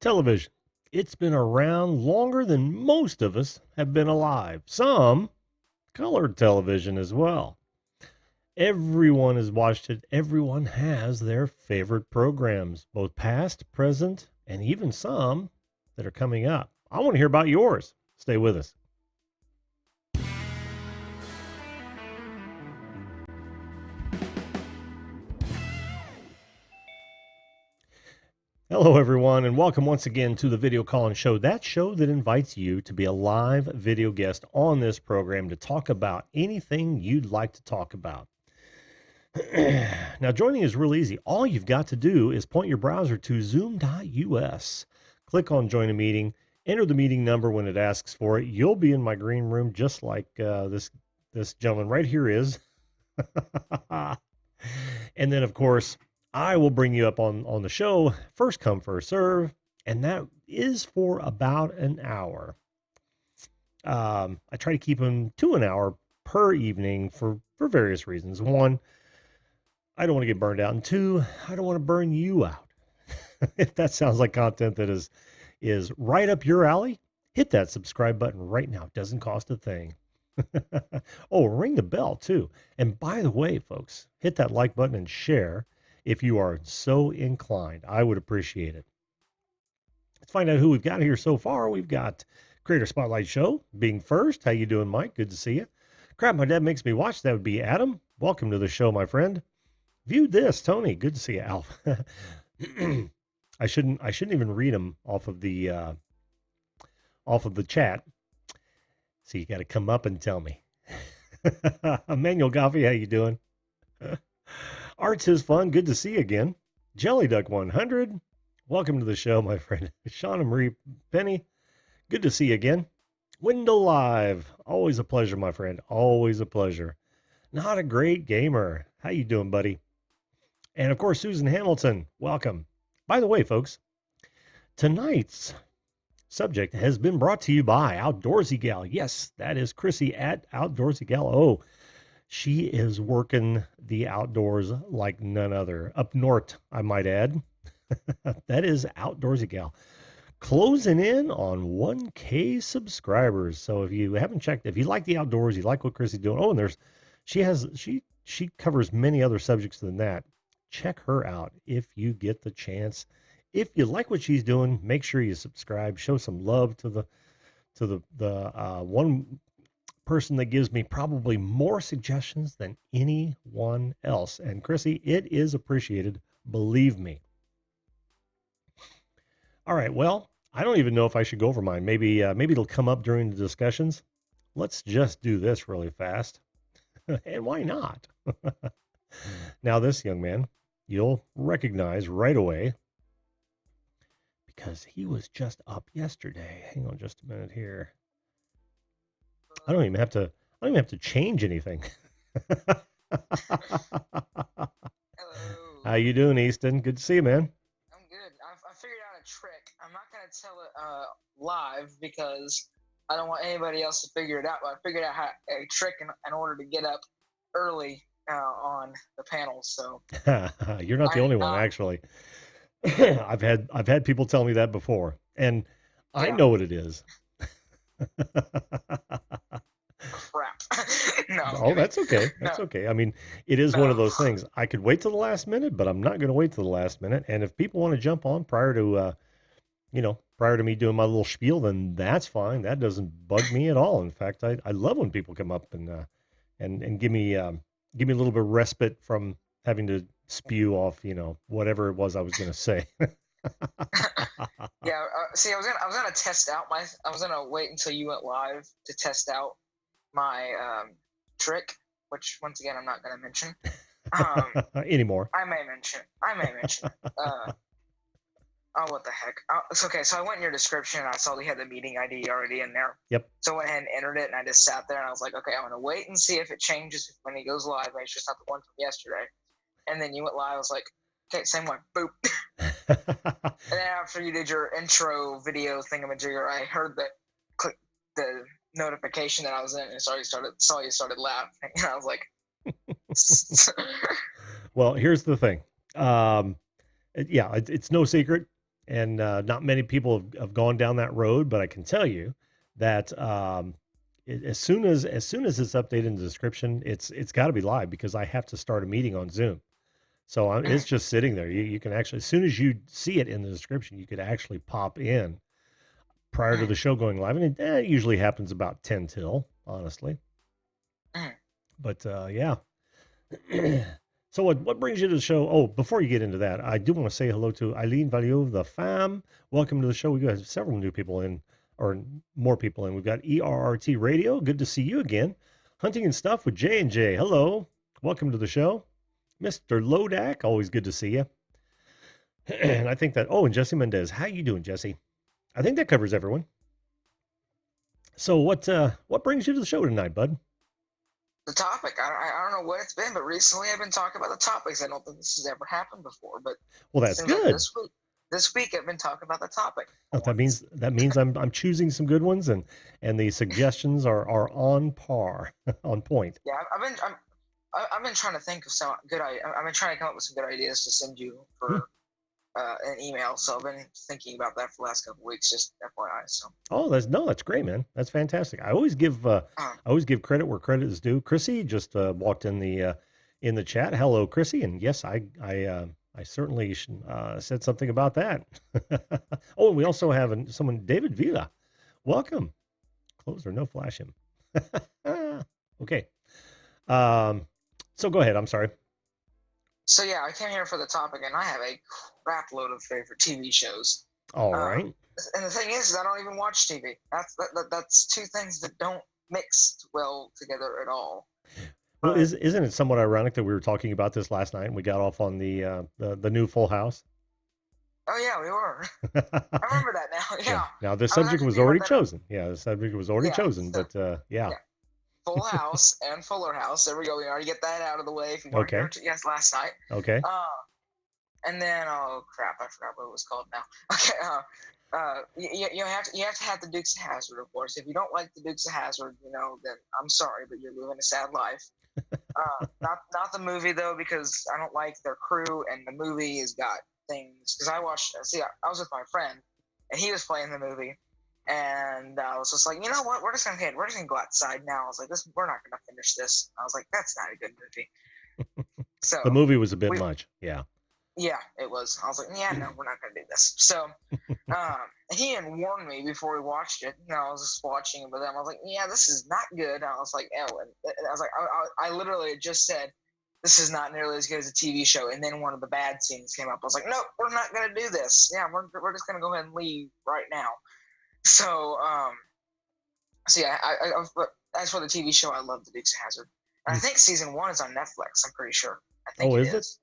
Television. It's been around longer than most of us have been alive. Some colored television as well. Everyone has watched it. Everyone has their favorite programs, both past, present, and even some that are coming up. I want to hear about yours. Stay with us. Hello, everyone, and welcome once again to the Video Call-In Show, that show that invites you to be a live video guest on this program to talk about anything you'd like to talk about. Now, joining is real easy. All you've got to do is point your browser to zoom.us, click on Join a Meeting, enter the meeting number when it asks for it. You'll be in my green room just like this gentleman right here is. And then, of course, I will bring you up on the show, first come, first serve, and that is for about an hour. I try to keep them to an hour per evening for various reasons. One, I don't want to get burned out, and two, I don't want to burn you out. If that sounds like content that is right up your alley, hit that subscribe button right now. It doesn't cost a thing. Oh, ring the bell too. And by the way, folks, hit that like button and share if you are so inclined. I would appreciate it. Let's find out who we've got here so far. We've got Creator Spotlight Show being first. How you doing, Mike? Good to see you. Crap, my dad makes me watch. That would be Adam. Welcome to the show, my friend. Viewed this, Tony. Good to see you, Alf. I shouldn't even read them off of the chat. So you got to come up and tell me. Emmanuel Goffey, how you doing? Arts is fun. Good to see you again. Jelly Duck 100. Welcome to the show, my friend. Shauna Marie Penny. Good to see you again. Window Live. Always a pleasure, my friend. Always a pleasure. Not a great gamer. How you doing, buddy? And of course, Susan Hamilton. Welcome. By the way, folks, tonight's subject has been brought to you by Outdoorsy Gal. Yes, that is Chrissy at Outdoorsy Gal. Oh, she is working the outdoors like none other. Up north, I might add. That is Outdoorsy Gal. Closing in on 1K subscribers. So if you haven't checked, if you like the outdoors, you like what Chrissy's doing. Oh, and she covers many other subjects than that. Check her out if you get the chance. If you like what she's doing, make sure you subscribe. Show some love to the one person that gives me probably more suggestions than anyone else. And Chrissy, it is appreciated. Believe me. All right. Well, I don't even know if I should go over mine. Maybe it'll come up during the discussions. Let's just do this really fast. And why not? Now, this young man, you'll recognize right away because he was just up yesterday. Hang on just a minute here. I don't even have to change anything. Hello. How you doing, Easton? Good to see you, man. I'm good. I figured out a trick. I'm not going to tell it live because I don't want anybody else to figure it out, but I figured out a trick in order to get up early on the panel. So You're not the only one, actually. I've had people tell me that before, and I know what it is. Crap. No. Oh, that's okay. That's okay. I mean, it is one of those things. I could wait till the last minute, but I'm not going to wait till the last minute. And if people want to jump on prior to me doing my little spiel, then that's fine. That doesn't bug me at all. In fact, I love when people come up and give me a little bit of respite from having to spew off, whatever it was I was going to say. Yeah. See, I was gonna test out I was gonna wait until you went live to test out my trick, which once again I'm not gonna mention Anymore. I may mention it. Oh, what the heck? It's okay. So I went in your description and I saw they had the meeting ID already in there. Yep. So I went ahead and entered it, and I just sat there and I was like, okay, I'm gonna wait and see if it changes when he goes live. It's just not the one from yesterday. And then you went live. I was like, okay, same one. Boop. And then after you did your intro video thingamajigger, I heard click the notification that I was in, and saw you started laughing, and I was like, well, here's the thing. It's no secret. and not many people have gone down that road, but I can tell you that as soon as it's updated in the description, it's got to be live because I have to start a meeting on Zoom. So it's just sitting there. You can actually, as soon as you see it in the description, you could actually pop in prior to the show going live, and it usually happens about 10 till, honestly. But yeah. So what brings you to the show? Oh, before you get into that, I do want to say hello to Eileen Valio, the fam. Welcome to the show. We got several new people in, or more people in. We've got ERRT Radio. Good to see you again. Hunting and Stuff with J&J. Hello. Welcome to the show. Mr. Lodak, always good to see you. And I think that, oh, and Jesse Mendez. How you doing, Jesse? I think that covers everyone. So what brings you to the show tonight, bud? The topic. I don't know what it's been, but recently I've been talking about the topics. I don't think this has ever happened before, but well, that's good. Like this week I've been talking about the topic. Well, that means I'm choosing some good ones, and the suggestions are on par, on point. Yeah, I've been trying to think of some good. I've been trying to come up with some good ideas to send you for an email. So I've been thinking about that for the last couple of weeks. Just FYI. So. Oh, that's great, man. That's fantastic. I always give credit where credit is due. Chrissy just walked in the chat. Hello, Chrissy, and yes, I certainly said something about that. Oh, and we also have someone, David Villa. Welcome. Close or no flash him. Okay. So go ahead. I'm sorry. So yeah, I came here for the topic, and I have a crap load of favorite TV shows. All right. And the thing is, I don't even watch TV. That's two things that don't mix well together at all. Well, isn't it somewhat ironic that we were talking about this last night and we got off on the new Full House? Oh yeah, we were. I remember that now. Yeah. Now the subject was already chosen. Yeah, the subject was already chosen, so, but yeah. Full House and Fuller House. There we go. We already get that out of the way. If you weren't here, yes, last night. Okay. And then oh crap, I forgot what it was called now. Okay. You have to have the Dukes of Hazzard, of course. If you don't like the Dukes of Hazzard, then I'm sorry, but you're living a sad life. Not the movie though, because I don't like their crew, and the movie has got things. Because I was with my friend, and he was playing the movie. And I was just like, you know what? We're just gonna go outside now. I was like, we're not gonna finish this. I was like, that's not a good movie. So the movie was a bit much. Yeah. Yeah, it was. I was like, yeah, no, we're not gonna do this. So, he had warned me before we watched it. I was just watching it with him. I was like, yeah, this is not good. And I was like, oh, and I was like, I literally just said, this is not nearly as good as a TV show. And then one of the bad scenes came up. I was like, nope, we're not gonna do this. Yeah, we're just gonna go ahead and leave right now. So yeah, as for the TV show, I love The Dukes of Hazzard. And I think season 1 is on Netflix. I'm pretty sure. I think it is.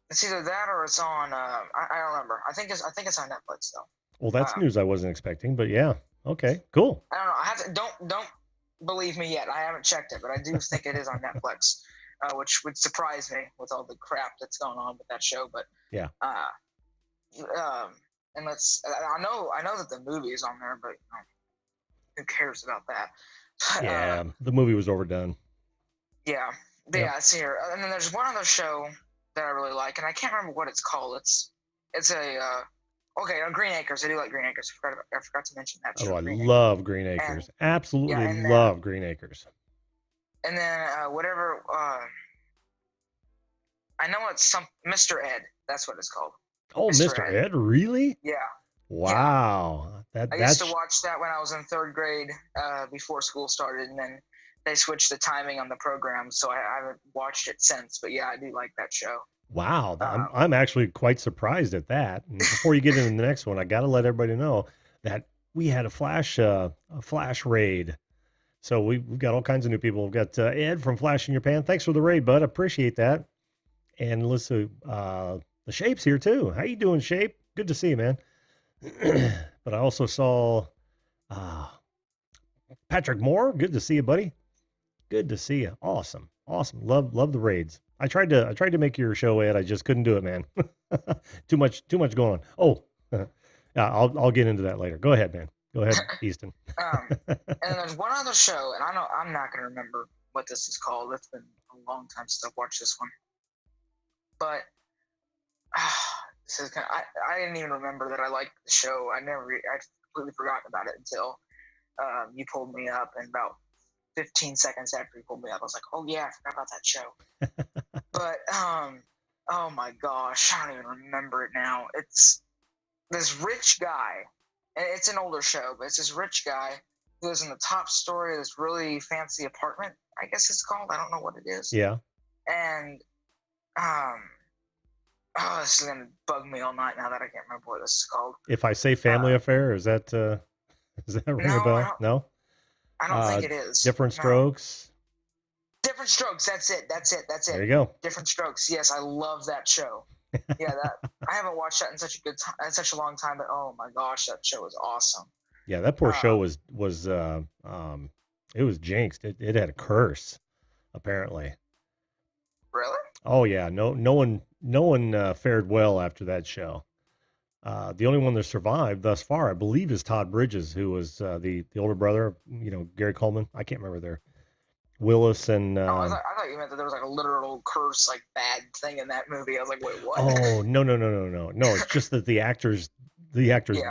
It's either that or it's on. I don't remember. I think it's on Netflix though. Well, that's news I wasn't expecting, but yeah. Okay, cool. I don't know. I have to, don't believe me yet. I haven't checked it, but I do think it is on Netflix, which would surprise me with all the crap that's going on with that show. But yeah. And I know that the movie is on there, but who cares about that? But, yeah, the movie was overdone. Yeah, yeah, it's here. And then there's one other show that I really like, and I can't remember what it's called. It's Green Acres. I do like Green Acres. I forgot to mention that show. Oh, I love Green Acres. Absolutely love Green Acres. And then whatever. I know it's Mr. Ed. That's what it's called. Oh, Mr. Ed, really? Yeah. Wow. I used to watch that when I was in 3rd grade before school started, and then they switched the timing on the program, so I haven't watched it since. But yeah, I do like that show. Wow. I'm actually quite surprised at that. And before you get into the next one, I got to let everybody know that we had a flash raid. So we've got all kinds of new people. We've got Ed from Flash in Your Pan. Thanks for the raid, bud. Appreciate that. And listen, the Shape's here too. How you doing, Shape? Good to see you, man. But I also saw Patrick Moore. Good to see you, buddy. Good to see you. Awesome. Love the raids. I tried to make your show, Ed. I just couldn't do it, man. Too much going on. Oh, yeah, I'll get into that later. Go ahead, man. Go ahead, Easton. And there's one other show, and I'm not gonna remember what this is called. It's been a long time since I've watched this one. But So I didn't even remember that I liked the show. I'd completely forgotten about it until you pulled me up, and about 15 seconds after you pulled me up, I was like, oh yeah, I forgot about that show. But oh my gosh, I don't even remember it now. It's this rich guy, and it's an older show, but it's this rich guy who lives in the top story of this really fancy apartment, I guess it's called. I don't know what it is. Yeah. And this is gonna bug me all night now that I can't remember what this is called. If I say Family Affair, is that ring a bell? No? I don't think it is. Different Strokes. Different Strokes. That's it. There you go. Different Strokes. Yes, I love that show. Yeah, I haven't watched that in such a long time, but oh my gosh, that show was awesome. Yeah, that poor show was it was jinxed. It had a curse, apparently. Really? Oh yeah, no one fared well after that show. The only one that survived thus far, I believe, is Todd Bridges, who was the older brother, Gary Coleman. I can't remember their Willis and. I thought you meant that there was like a literal curse, like bad thing in that movie. I was like, wait, what? Oh no! It's just that the actors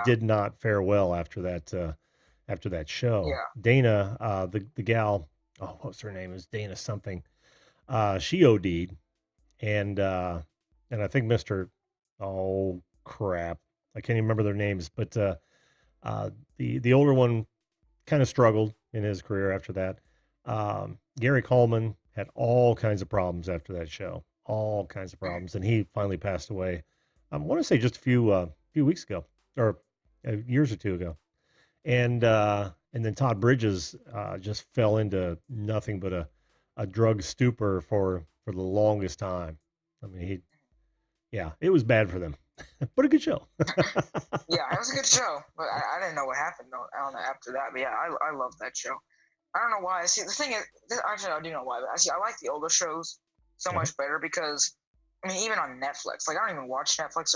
did not fare well after that show. Yeah. Dana, the gal, what was her name? It was Dana something. She OD'd, and I think Mr. Oh crap, I can't even remember their names, but the older one kind of struggled in his career after that. Gary Coleman had all kinds of problems after that show, all kinds of problems, and he finally passed away. I want to say just a few weeks ago, or years or two ago, and then Todd Bridges just fell into nothing but a drug stupor for the longest time. I mean, it was bad for them, but a good show. Yeah, it was a good show, but I didn't know what happened after that. But yeah, I love that show. I don't know why. See, the thing is, actually, I do know why. But I like the older shows so much better because, I mean, even on Netflix, like I don't even watch Netflix.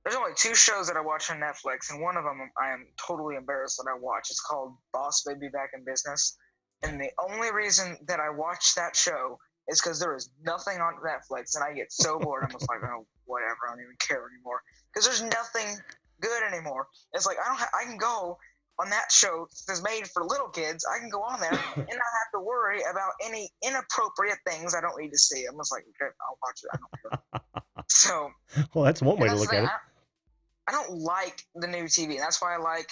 There's only 2 shows that I watch on Netflix, and one of them I am totally embarrassed that I watch. It's called Boss Baby Back in Business, and the only reason that I watch that show is because there is nothing on Netflix, and I get so bored. I'm just like, oh, whatever. I don't even care anymore because there's nothing good anymore. It's like I can go on that show that's made for little kids. I can go on there and not have to worry about any inappropriate things I don't need to see. I'm just like, okay, I'll watch it. I don't care. So, well, that's one way to look at it. I don't like the new TV. That's why I like,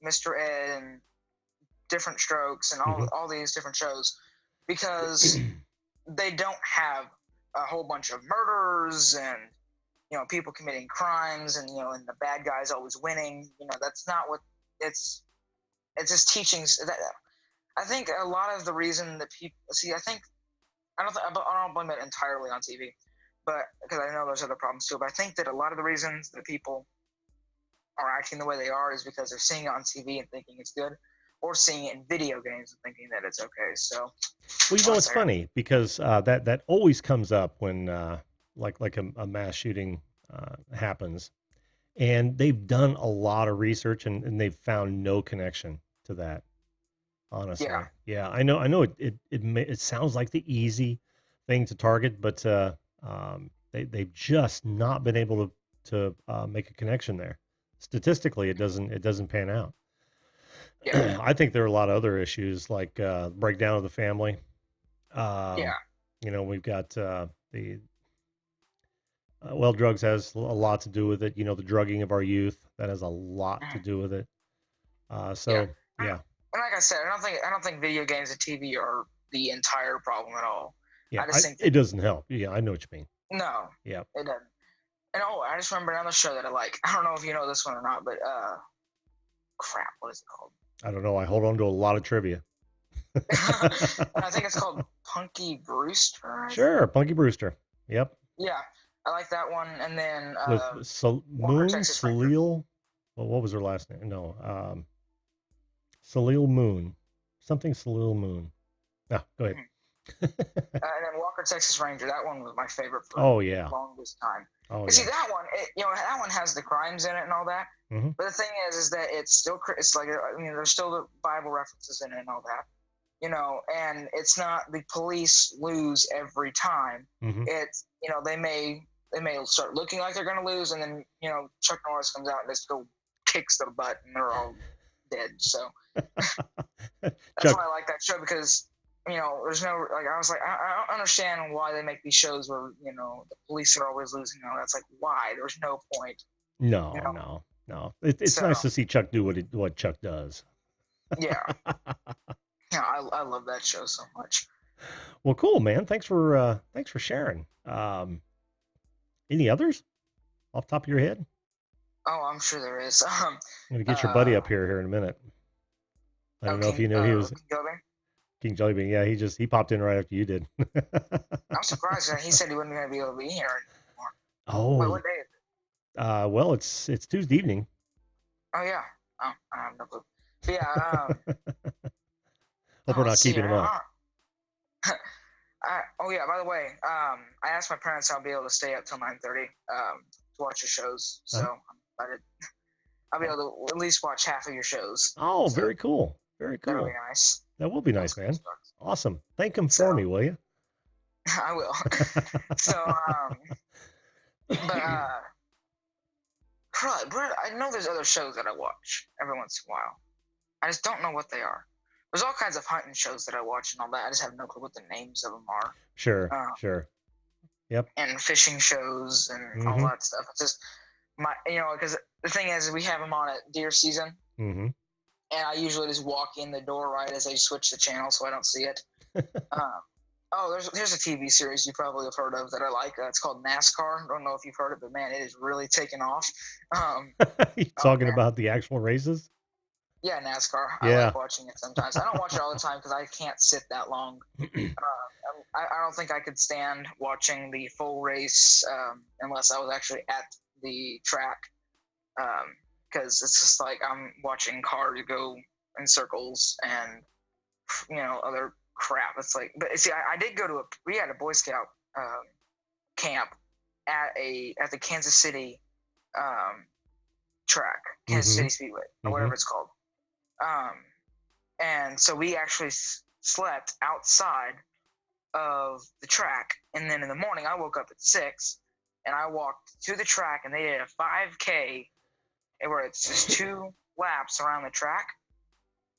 Mr. Ed and Different Strokes and all these different shows, because they don't have a whole bunch of murders and people committing crimes and and the bad guys always winning. That's not what it's just teaching that. I think a lot of the reason that people I don't blame it entirely on TV, but because I know there's other problems too. But I think that a lot of the reasons that people are acting the way they are is because they're seeing it on TV and thinking it's good, or seeing it in video games and thinking that it's okay. So, well, it's funny because that always comes up when like a mass shooting happens, and they've done a lot of research and they've found no connection to that. Honestly, yeah, I know it sounds like the easy thing to target, but they've just not been able to make a connection there. Statistically, it doesn't pan out. Yeah. I think there are a lot of other issues like breakdown of the family. We've got drugs has a lot to do with it. The drugging of our youth, that has a lot to do with it. Yeah. And like I said, I don't think video games and TV are the entire problem at all. Yeah, I just think it doesn't help. Yeah, I know what you mean. No. Yeah. It doesn't. And I just remember another show that I like. I don't know if you know this one or not, but crap, what is it called? I don't know. I hold on to a lot of trivia. I think it's called Punky Brewster. Sure, Punky Brewster. Yep. Yeah, I like that one. And then with Moon Salil. Well, what was her last name? No, Salil Moon. Something Salil Moon. No, go ahead. And then Walker Texas Ranger. That one was my favorite for the longest time. Oh, see, that one, that one has the crimes in it and all that. Mm-hmm. But the thing is that it's like, there's still the Bible references in it and all that, and it's not the police lose every time. Mm-hmm. It's, they may they may start looking like they're going to lose, and then Chuck Norris comes out and just kicks their butt, and they're all dead. So that's Chuck, why I like that show, because there's no, like, I was like, I don't understand why they make these shows where the police are always losing. That's like, why? There's no point. no. It's So nice to see Chuck do what Chuck does. yeah, I love that show so much. Well, cool, man. Thanks for sharing. Any others off the top of your head? Oh, I'm sure there is. I'm gonna get your buddy up here in a minute. I don't know if you knew he was King Jelly Bean. Yeah, he popped in right after you did. I'm surprised that he said he wasn't going to be able to be here anymore. Oh, Wait, what day is it? Well, it's Tuesday evening. Oh yeah. Oh, I have no clue. But yeah. Hope we're not keeping him up. Oh yeah. By the way, I asked my parents if I'll be able to stay up till 9:30 to watch the shows. So I'll be able to at least watch half of your shows. Oh, so, very cool. Very cool. That'll be nice. That will be nice, man. Awesome. Thank him for me, will you? I will. So, but I know there's other shows that I watch every once in a while. I just don't know what they are. There's all kinds of hunting shows that I watch and all that. I just have no clue what the names of them are. Sure. Yep. And fishing shows and all that stuff. It's just because the thing is, we have them on at deer season. Mm-hmm. And I usually just walk in the door right as they switch the channel, so I don't see it. There's a TV series you probably have heard of that I like. It's called NASCAR. I don't know if you've heard it, but man, it is really taken off. You talking about the actual races? Yeah, NASCAR. I like watching it sometimes. I don't watch it all the time because I can't sit that long. I don't think I could stand watching the full race unless I was actually at the track. Because it's just like I'm watching cars go in circles and other crap. It's like, but see, I did go to we had a Boy Scout camp at the Kansas City track, Kansas City Speedway, or whatever it's called. And so we actually slept outside of the track, and then in the morning I woke up at 6 and I walked to the track, and they did a 5K where it's just 2 laps around the track,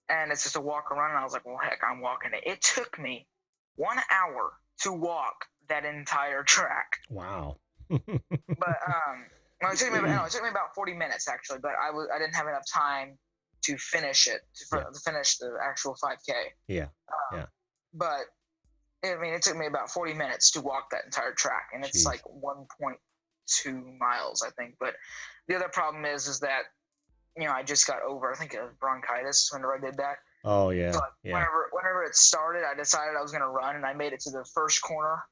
and it's just a walk around. And I was like, well, heck, I'm walking it. It took me 1 hour to walk that entire track. Wow. But it took me about 40 minutes actually, but I didn't have enough time to finish it, to finish the actual 5K. Yeah. But it took me about 40 minutes to walk that entire track, and it's like 1.2 miles, I think. But the other problem is that I just got over, I think it was bronchitis whenever I did that. Oh yeah. So whenever it started, I decided I was going to run, and I made it to the first corner,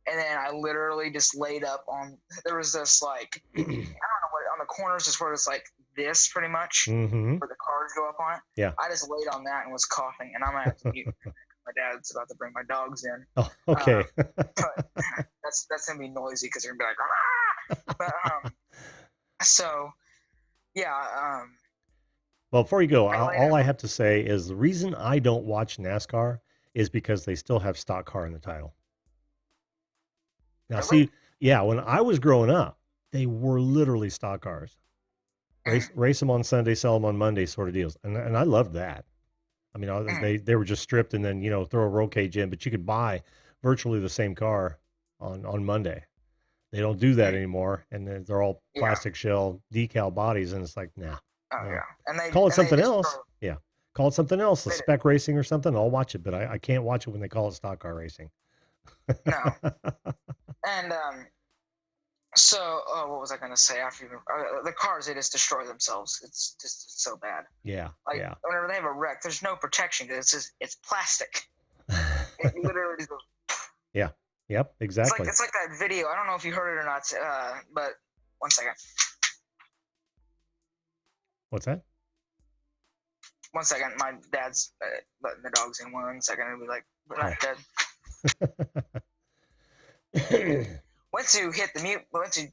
and then I literally just laid up on. There was this like I don't know what on the corners, just where it's like this pretty much, where the cars go up on it. Yeah. I just laid on that and was coughing, and I'm gonna have to mute. My dad's about to bring my dogs in. Oh, okay. But that's gonna be noisy because they're gonna be like, ah! But so yeah. Well, before you go, all I have to say is the reason I don't watch NASCAR is because they still have stock car in the title. Now, really? see, when I was growing up, they were literally stock cars. Race them on Sunday, sell them on Monday, sort of deals, and I loved that. I mean, they were just stripped and then throw a roll cage in, but you could buy virtually the same car on Monday. They don't do that anymore, and they're all plastic shell decal bodies, and it's like, nah. Oh yeah, and they call it something else. Yeah, call it something else, a spec racing or something. I'll watch it, but I can't watch it when they call it stock car racing. No. And so what was I going to say after the cars? They just destroy themselves. It's just so bad. Yeah. Like whenever they have a wreck, there's no protection because it's plastic. It literally just goes. Yeah. Yep. Exactly. It's like that video. I don't know if you heard it or not. But 1 second. What's that? 1 second. My dad's letting the dogs in. 1 second. It'll be like, we're not dead. Went to hit the mute. I was hitting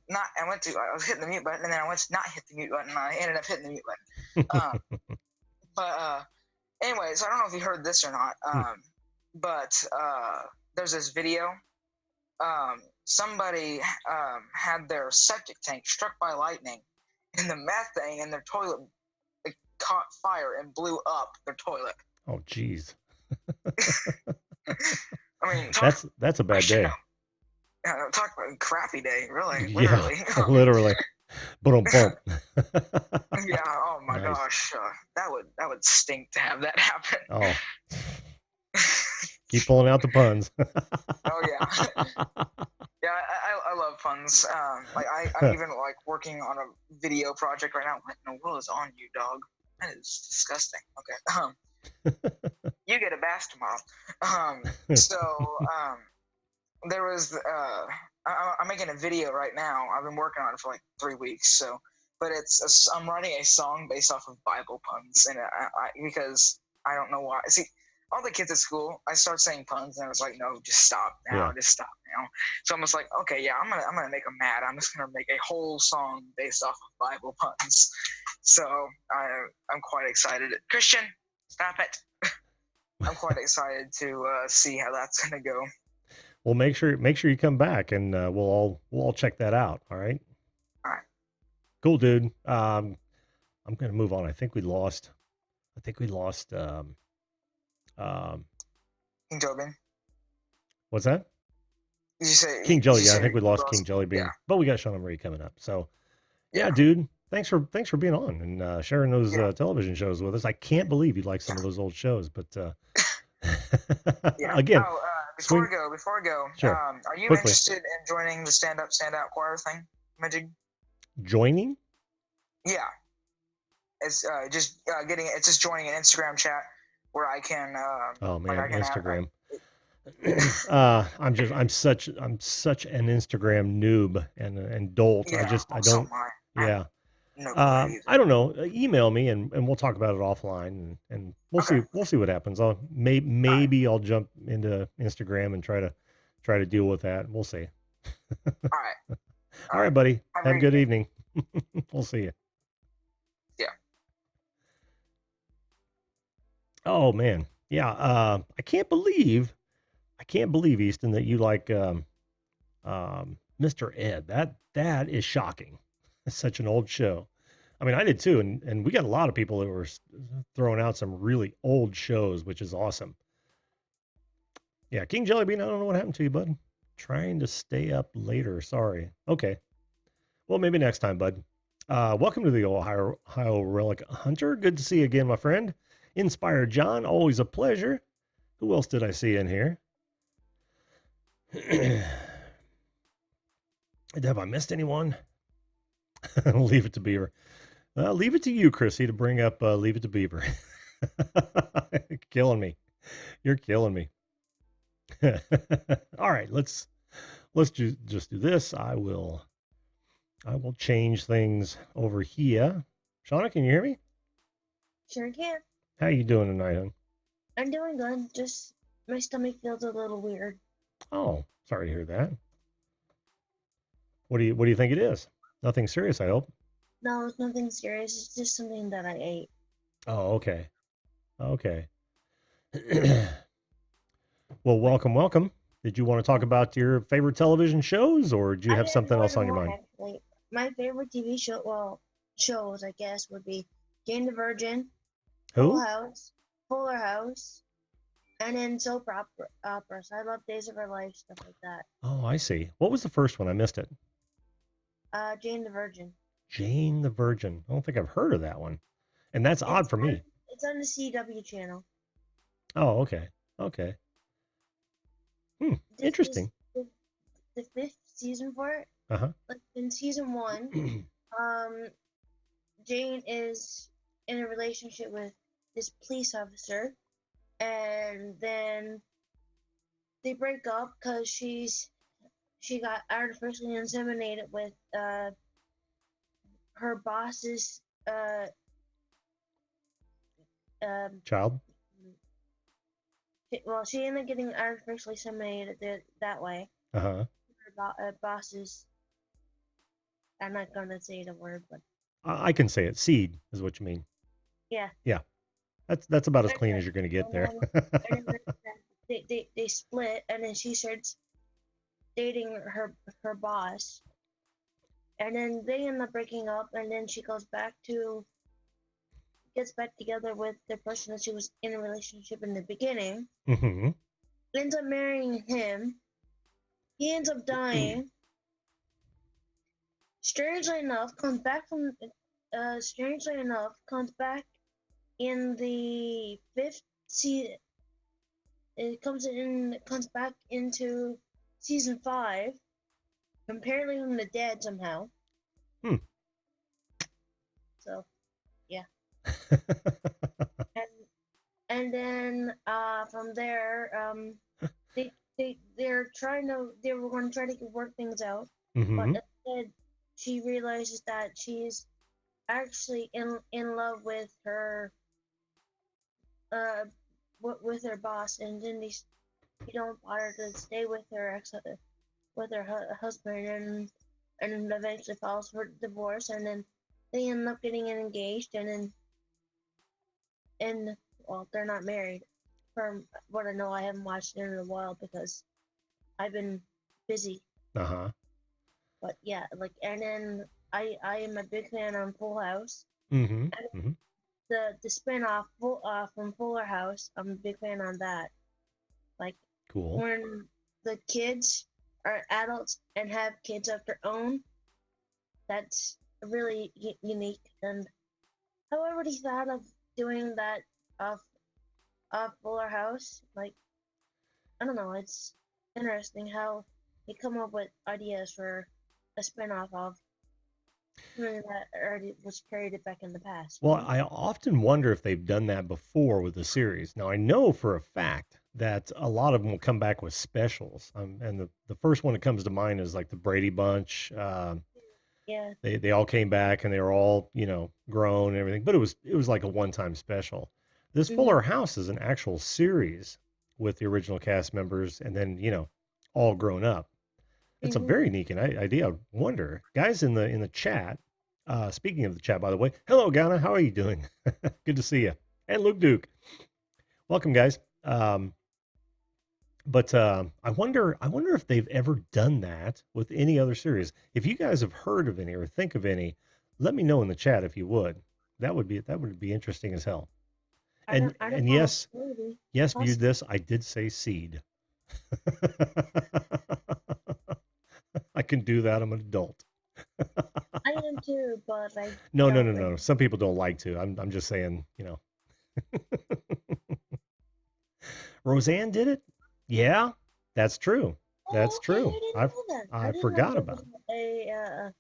the mute button, and then I went to not hit the mute button, and I ended up hitting the mute button. But anyway, so I don't know if you heard this or not. But there's this video. somebody had their septic tank struck by lightning, and the methane in their toilet caught fire and blew up their toilet. Oh, geez. I mean, That's a bad day. Talk about a crappy day, really, Yeah, literally. literally. Boom, bump. Yeah. Oh my Nice. gosh, that would stink to have that happen. Oh, keep pulling out the puns. Oh yeah. Yeah, I love puns. Like I'm even like working on a video project right now. What in the world is on you, dog? That is disgusting. Okay. You get a bath tomorrow. There was I'm making a video right now. I've been working on it for like 3 weeks. So, but I'm writing a song based off of Bible puns, and because I don't know why. See, all the kids at school, I start saying puns, and I was like, no, just stop now, just stop now. So I'm just like, okay, yeah, I'm gonna make them mad. I'm just gonna make a whole song based off of Bible puns. So I'm quite excited. Christian, stop it. I'm quite excited to see how that's gonna go. Well, make sure you come back, and we'll all check that out. All right. All right. Cool, dude. I'm gonna move on. I think we lost. King Tobin. What's that? Did you say King Jelly? Yeah, I think we lost King Jelly Bean. Yeah. But we got Sean and Marie coming up. So, yeah, dude. Thanks for being on and sharing those television shows with us. I can't believe you like some of those old shows, but again, before we go, sure. Are you Quickly. interested in joining the stand out choir thing, Magic? Joining? Yeah, it's just it's just joining an Instagram chat where I can. Oh man, Instagram. I'm such an Instagram noob and dolt. Yeah, I don't. Yeah. I don't know. Email me and we'll talk about it offline and we'll see what happens. Maybe I'll jump into Instagram and try to deal with that. We'll see. All right. All right, buddy. Have a good evening. We'll see you. Yeah. Oh man. Yeah. I can't believe Easton that you like Mr. Ed. That is shocking. It's such an old show. I mean, I did too, and we got a lot of people that were throwing out some really old shows, which is awesome. Yeah, King Jellybean, I don't know what happened to you, bud. Trying to stay up later. Sorry. Okay. Well, maybe next time, bud. Welcome to the Ohio Relic Hunter. Good to see you again, my friend. Inspired John, always a pleasure. Who else did I see in here? Have I missed anyone? Leave it to Beaver. Leave it to you, Chrissy, to bring up Leave It to Beaver. Killing me. You're killing me. All right, let's just do this. I will change things over here. Shauna, can you hear me? Sure can. How you doing tonight, hon? I'm doing good. Just my stomach feels a little weird. Oh, sorry to hear that. What do you think it is? Nothing serious, I hope. No, it's nothing serious. It's just something that I ate. Oh, okay. Okay. Well, welcome. Did you want to talk about your favorite television shows, or do you have something else on your mind? Actually, my favorite TV shows, I guess, would be Jane the Virgin, Who? Fuller House, and then soap operas. I love Days of Our Life, stuff like that. Oh, I see. What was the first one? I missed it. Jane the Virgin. Jane the Virgin. I don't think I've heard of that one. And that's odd for me. It's on the CW channel. Oh, okay. Okay. Interesting. The 5th season for it. Uh-huh. Like in season 1, Jane is in a relationship with this police officer, and then they break up because she got artificially inseminated with her boss's child. Well, she ended up getting artificially inseminated that way. Uh-huh. Her boss's, I'm not gonna say the word, but I can say it. Seed is what you mean. Yeah. Yeah. That's about as clean as you're gonna get there. they split, and then she starts dating her boss, and then they end up breaking up, and then she gets back together with the person that she was in a relationship in the beginning, Mm-hmm. ends up marrying him. He ends up dying. Strangely enough, comes back in the fifth season. Comes back into season 5, apparently from the dead somehow. Hmm. So, yeah. and then from there, they were going to try to work things out, Mm-hmm. but instead she realizes that she's actually in love with her with her boss, and then he don't want her to stay with her husband, and eventually files for divorce, and then they end up getting engaged, and well, they're not married. From what I know, I haven't watched it in a while because I've been busy. Uh-huh. But yeah, like, and then I am a big fan on Full House. Mm-hmm. Mm-hmm. The spinoff from Fuller House, I'm a big fan on that. Like, Cool. when the kids are adults and have kids of their own, that's really unique. And I already thought of doing that off Fuller House. Like, I don't know, it's interesting how they come up with ideas for a spinoff of something that already was created back in the past. Well, I often wonder if they've done that before with the series. Now, I know for a fact that a lot of them will come back with specials. And the first one that comes to mind is like the Brady Bunch. Yeah. They all came back and they were all, grown and everything, but it was like a one-time special. This Mhm. Fuller House is an actual series with the original cast members and then, all grown up. It's a Mhm. very neat idea. I wonder, guys in the chat. Speaking of the chat, by the way, hello, Ghana. How are you doing? Good to see you. And Luke Duke, welcome, guys. But I wonder if they've ever done that with any other series. If you guys have heard of any or think of any, let me know in the chat if you would. That would be interesting as hell. And I don't and know. yes, Maybe. yes, viewed Possibly. this. I did say seed. I can do that. I'm an adult. I am too, but I No, no, no, don't no. Some people don't like to. I'm just saying, Roseanne did it? Yeah, that's true. Oh, That's okay. I true. didn't I know that. I I didn't know forgot there about was it. a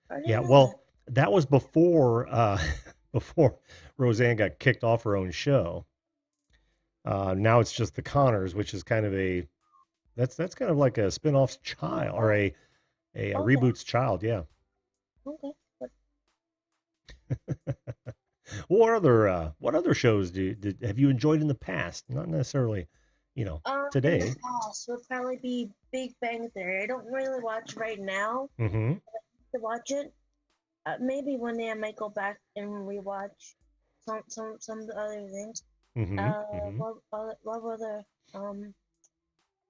I Yeah, didn't know that. well, that was before before Roseanne got kicked off her own show. Now it's just the Connors, which is kind of that's kind of like a spin-off's Oh, child or oh, a okay, reboot's child, yeah. okay. But What other shows have you enjoyed in the past? Not necessarily, in the today. past would probably be Big Bang Theory. I don't really watch right now Mm-hmm. to watch it. Maybe one day I might go back and rewatch some of the other things. Mm-hmm. Mm-hmm. Um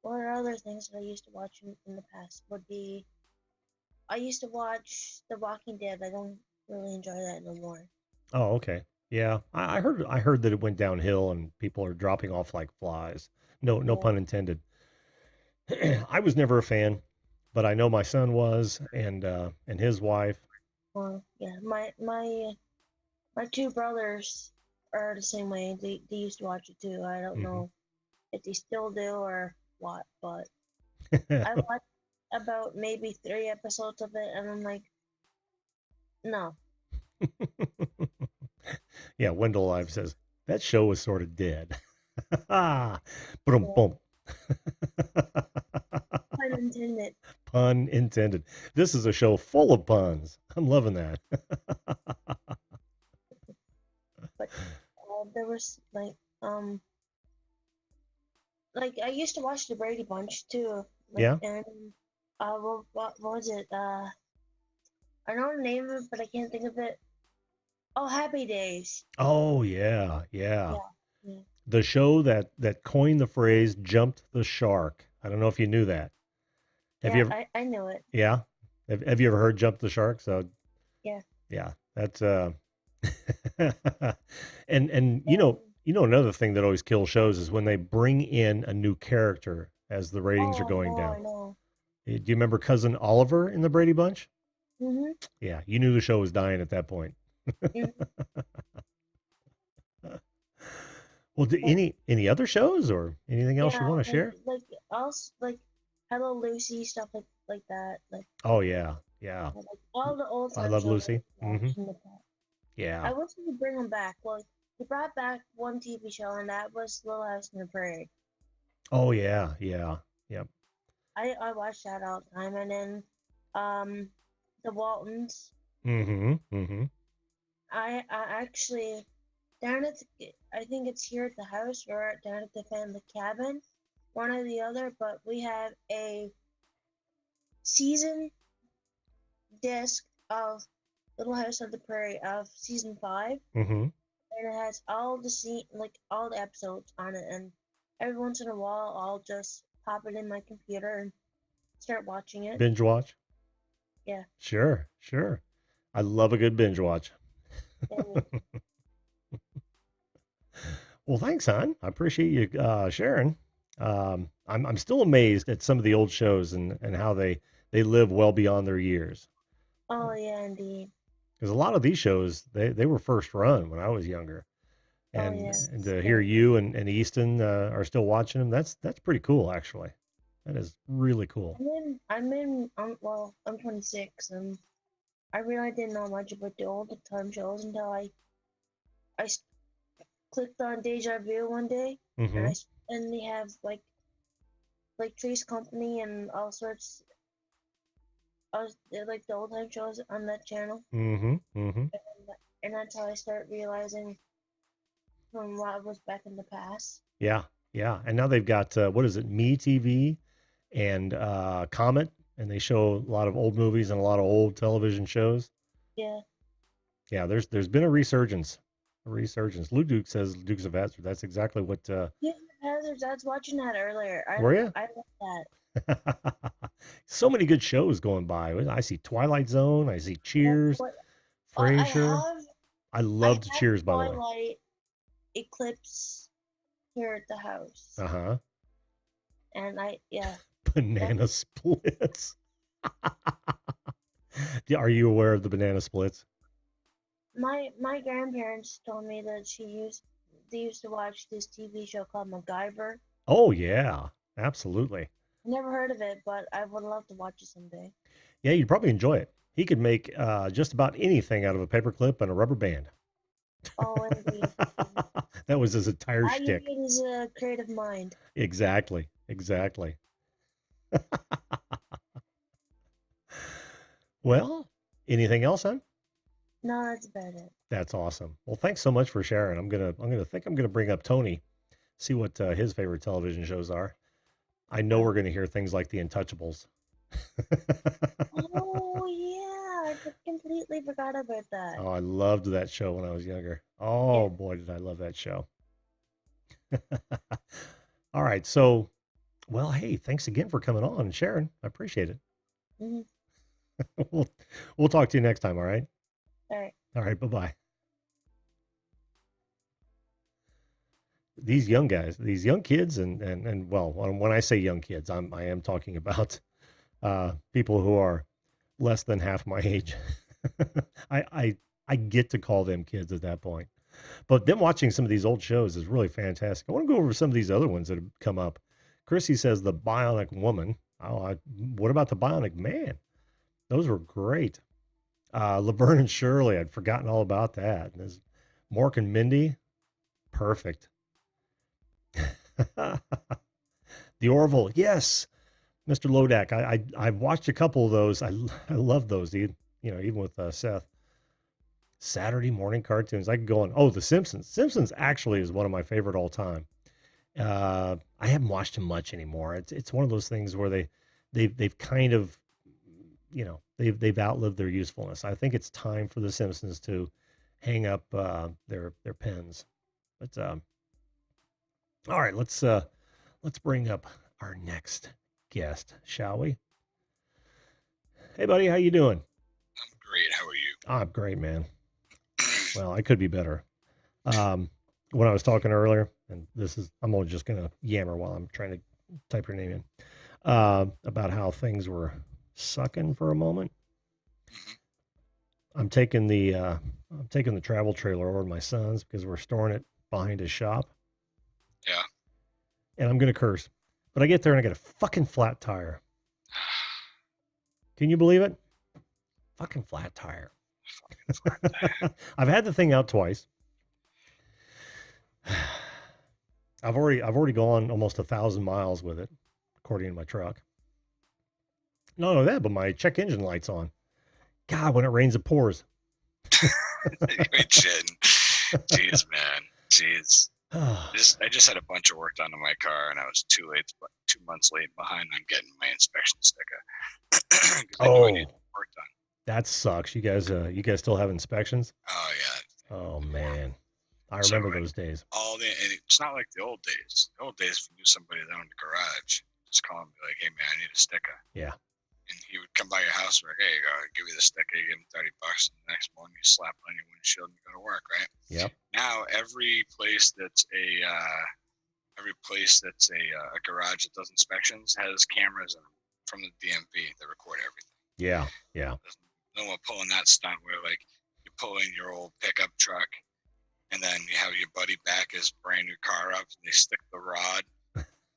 what are other things that I used to watch in the past would be, I used to watch The Walking Dead. I don't really enjoy that no more. Oh, okay. Yeah. I heard that it went downhill and people are dropping off like flies. No, no Yeah. pun intended. I was never a fan, but I know my son was and his wife. Yeah. My two brothers are the same way. They used to watch it too. I don't Hmm. know if they still do or what, but I watched about maybe 3 episodes of it, and I'm like, no. Yeah, Wendell Live says that show was sort of dead. Ah, boom, Yeah, boom. pun intended. Pun intended. This is a show full of puns. I'm loving that. But there was like I used to watch the Brady Bunch too. Like, Yeah. and what was it? I know the name of it, but I can't think of it. Oh, Happy Days. Oh yeah, yeah. Yeah, yeah. The show that coined the phrase "jumped the shark." I don't know if you knew that. Have you Yeah, ever? I knew it. Yeah. Have you ever heard Jump the Shark? So Yeah. yeah, that's and Um, another thing that always kills shows is when they bring in a new character as the ratings are oh, I going know, down. I know. Do you remember Cousin Oliver in the Brady Bunch? Mhm. Yeah, you knew the show was dying at that point. Mhm. Well, But any other shows or anything else you yeah, want to like share? also like Hello Lucy stuff like that. Oh yeah, yeah. Like all the old I time love shows I Lucy. watched in the past. Yeah. I wish we could bring them back. Well, they brought back one TV show, and that was Little House on the Prairie. Oh yeah, yeah. Yep. I watched that all the time, and then um, the Waltons. Mm-hmm. Mm-hmm. I actually down at I think it's here at the house or down at the family cabin, one or the other. But we have a season disc of Little House on the Prairie of season 5, Mm-hmm. and it has all the all the episodes on it. And every once in a while, I'll just pop it in my computer and start watching it. Binge watch. Yeah, Sure, sure. I love a good binge watch. and Well, thanks, hon. I appreciate you sharing. I'm still amazed at some of the old shows and how they live well beyond their years. oh yeah, indeed. Because a lot of these shows they were first run when I was younger, Oh and yes, to hear yeah. you and Easton are still watching them, that's pretty cool actually. That is really cool. Well, I'm 26, and I really didn't know much about the old time shows until I clicked on Deja Vu one day, and Mm-hmm. and they have like Three's Company and all sorts of like the old time shows on that channel, Mm-hmm. Mm-hmm. and that's how I start realizing from what was back in the past. Yeah, yeah. And now they've got what is it, Me TV and Comet, and they show a lot of old movies and a lot of old television shows. Yeah, Yeah, there's been a resurgence. A resurgence. Luke Duke says Dukes of Hazzard. That's exactly what yeah, Hazards. I was watching that earlier. were you? I love that. So many good shows going by. I see Twilight Zone, I see Cheers, But Frasier. I I loved have Cheers, by the way. Twilight Eclipse here at the house, Uh-huh. and yeah, Banana splits. Are you aware of the banana splits? my grandparents told me that they used to watch this TV show called MacGyver. Oh yeah, absolutely. Never heard of it, but I would love to watch it someday. Yeah, you'd probably enjoy it. He could make just about anything out of a paperclip and a rubber band. Oh, indeed. That was his entire All you shtick. need is a creative mind. Exactly. Exactly. Well, anything else, hon? No, that's about it. That's awesome. Well, thanks so much for sharing. I'm gonna bring up Tony, see what his favorite television shows are. I know we're gonna hear things like The Untouchables. Oh yeah, completely forgot about that. Oh, I loved that show when I was younger. Yeah. Oh boy, did I love that show. All right, so well, hey, thanks again for coming on and sharing. I appreciate it. Hmm. we'll we'll talk to you next time. All right. All right. All right. Bye bye. These young guys, these young kids, and well, when I say young kids, I am talking about people who are less than half my age. I I get to call them kids at that point. But them watching some of these old shows is really fantastic. I want to go over some of these other ones that have come up. Chrissy says the Bionic Woman. What about the Bionic Man? Those were great. Laverne and Shirley, I'd forgotten all about that. And there's Mork and Mindy, perfect. The Orville, yes, Mr. Lodak. I've watched a couple of those. I love those. Even with Seth. Saturday morning cartoons. I could go on. Oh, The Simpsons. Simpsons actually is one of my favorite all time. I haven't watched them much anymore. It's one of those things where they've kind of they've outlived their usefulness. I think it's time for The Simpsons to hang up their pens. But all right, let's bring up our next guest, shall we? Hey, buddy, how you doing? I'm great. How are you? I'm great, man. Well, I could be better. When I was talking earlier, and I'm only just gonna yammer while I'm trying to type your name in, about how things were sucking for a moment. I'm taking the travel trailer over to my son's because we're storing it behind his shop. Yeah. And I'm gonna curse, but I get there and I get a fucking flat tire. Can you believe it? Fucking flat tire. I've had the thing out twice. I've already gone almost 1,000 miles with it, according to my truck. Not only that, but my check engine light's on. God, when it rains, it pours. You ain't shitting. Jeez, man. Jeez. I just had a bunch of work done on my car, and I was 2 months late behind on getting my inspection sticker. 'Cause I knew I needed work done. That sucks. You guys still have inspections? Oh yeah. Oh man, I remember those days. And it's not like the old days. The old days, if you knew somebody that owned a garage, just call him and be like, "Hey man, I need a sticker." Yeah. And he would come by your house and be like, "Hey, you go, give you the sticker, you give him $30, and the next morning you slap it on your windshield and you go to work, right?" Yep. Now every place that's a garage that does inspections has cameras in them from the DMV that record everything. Yeah. Yeah. There's no one pulling that stunt where like you pull in your old pickup truck and then you have your buddy back his brand new car up and they stick the rod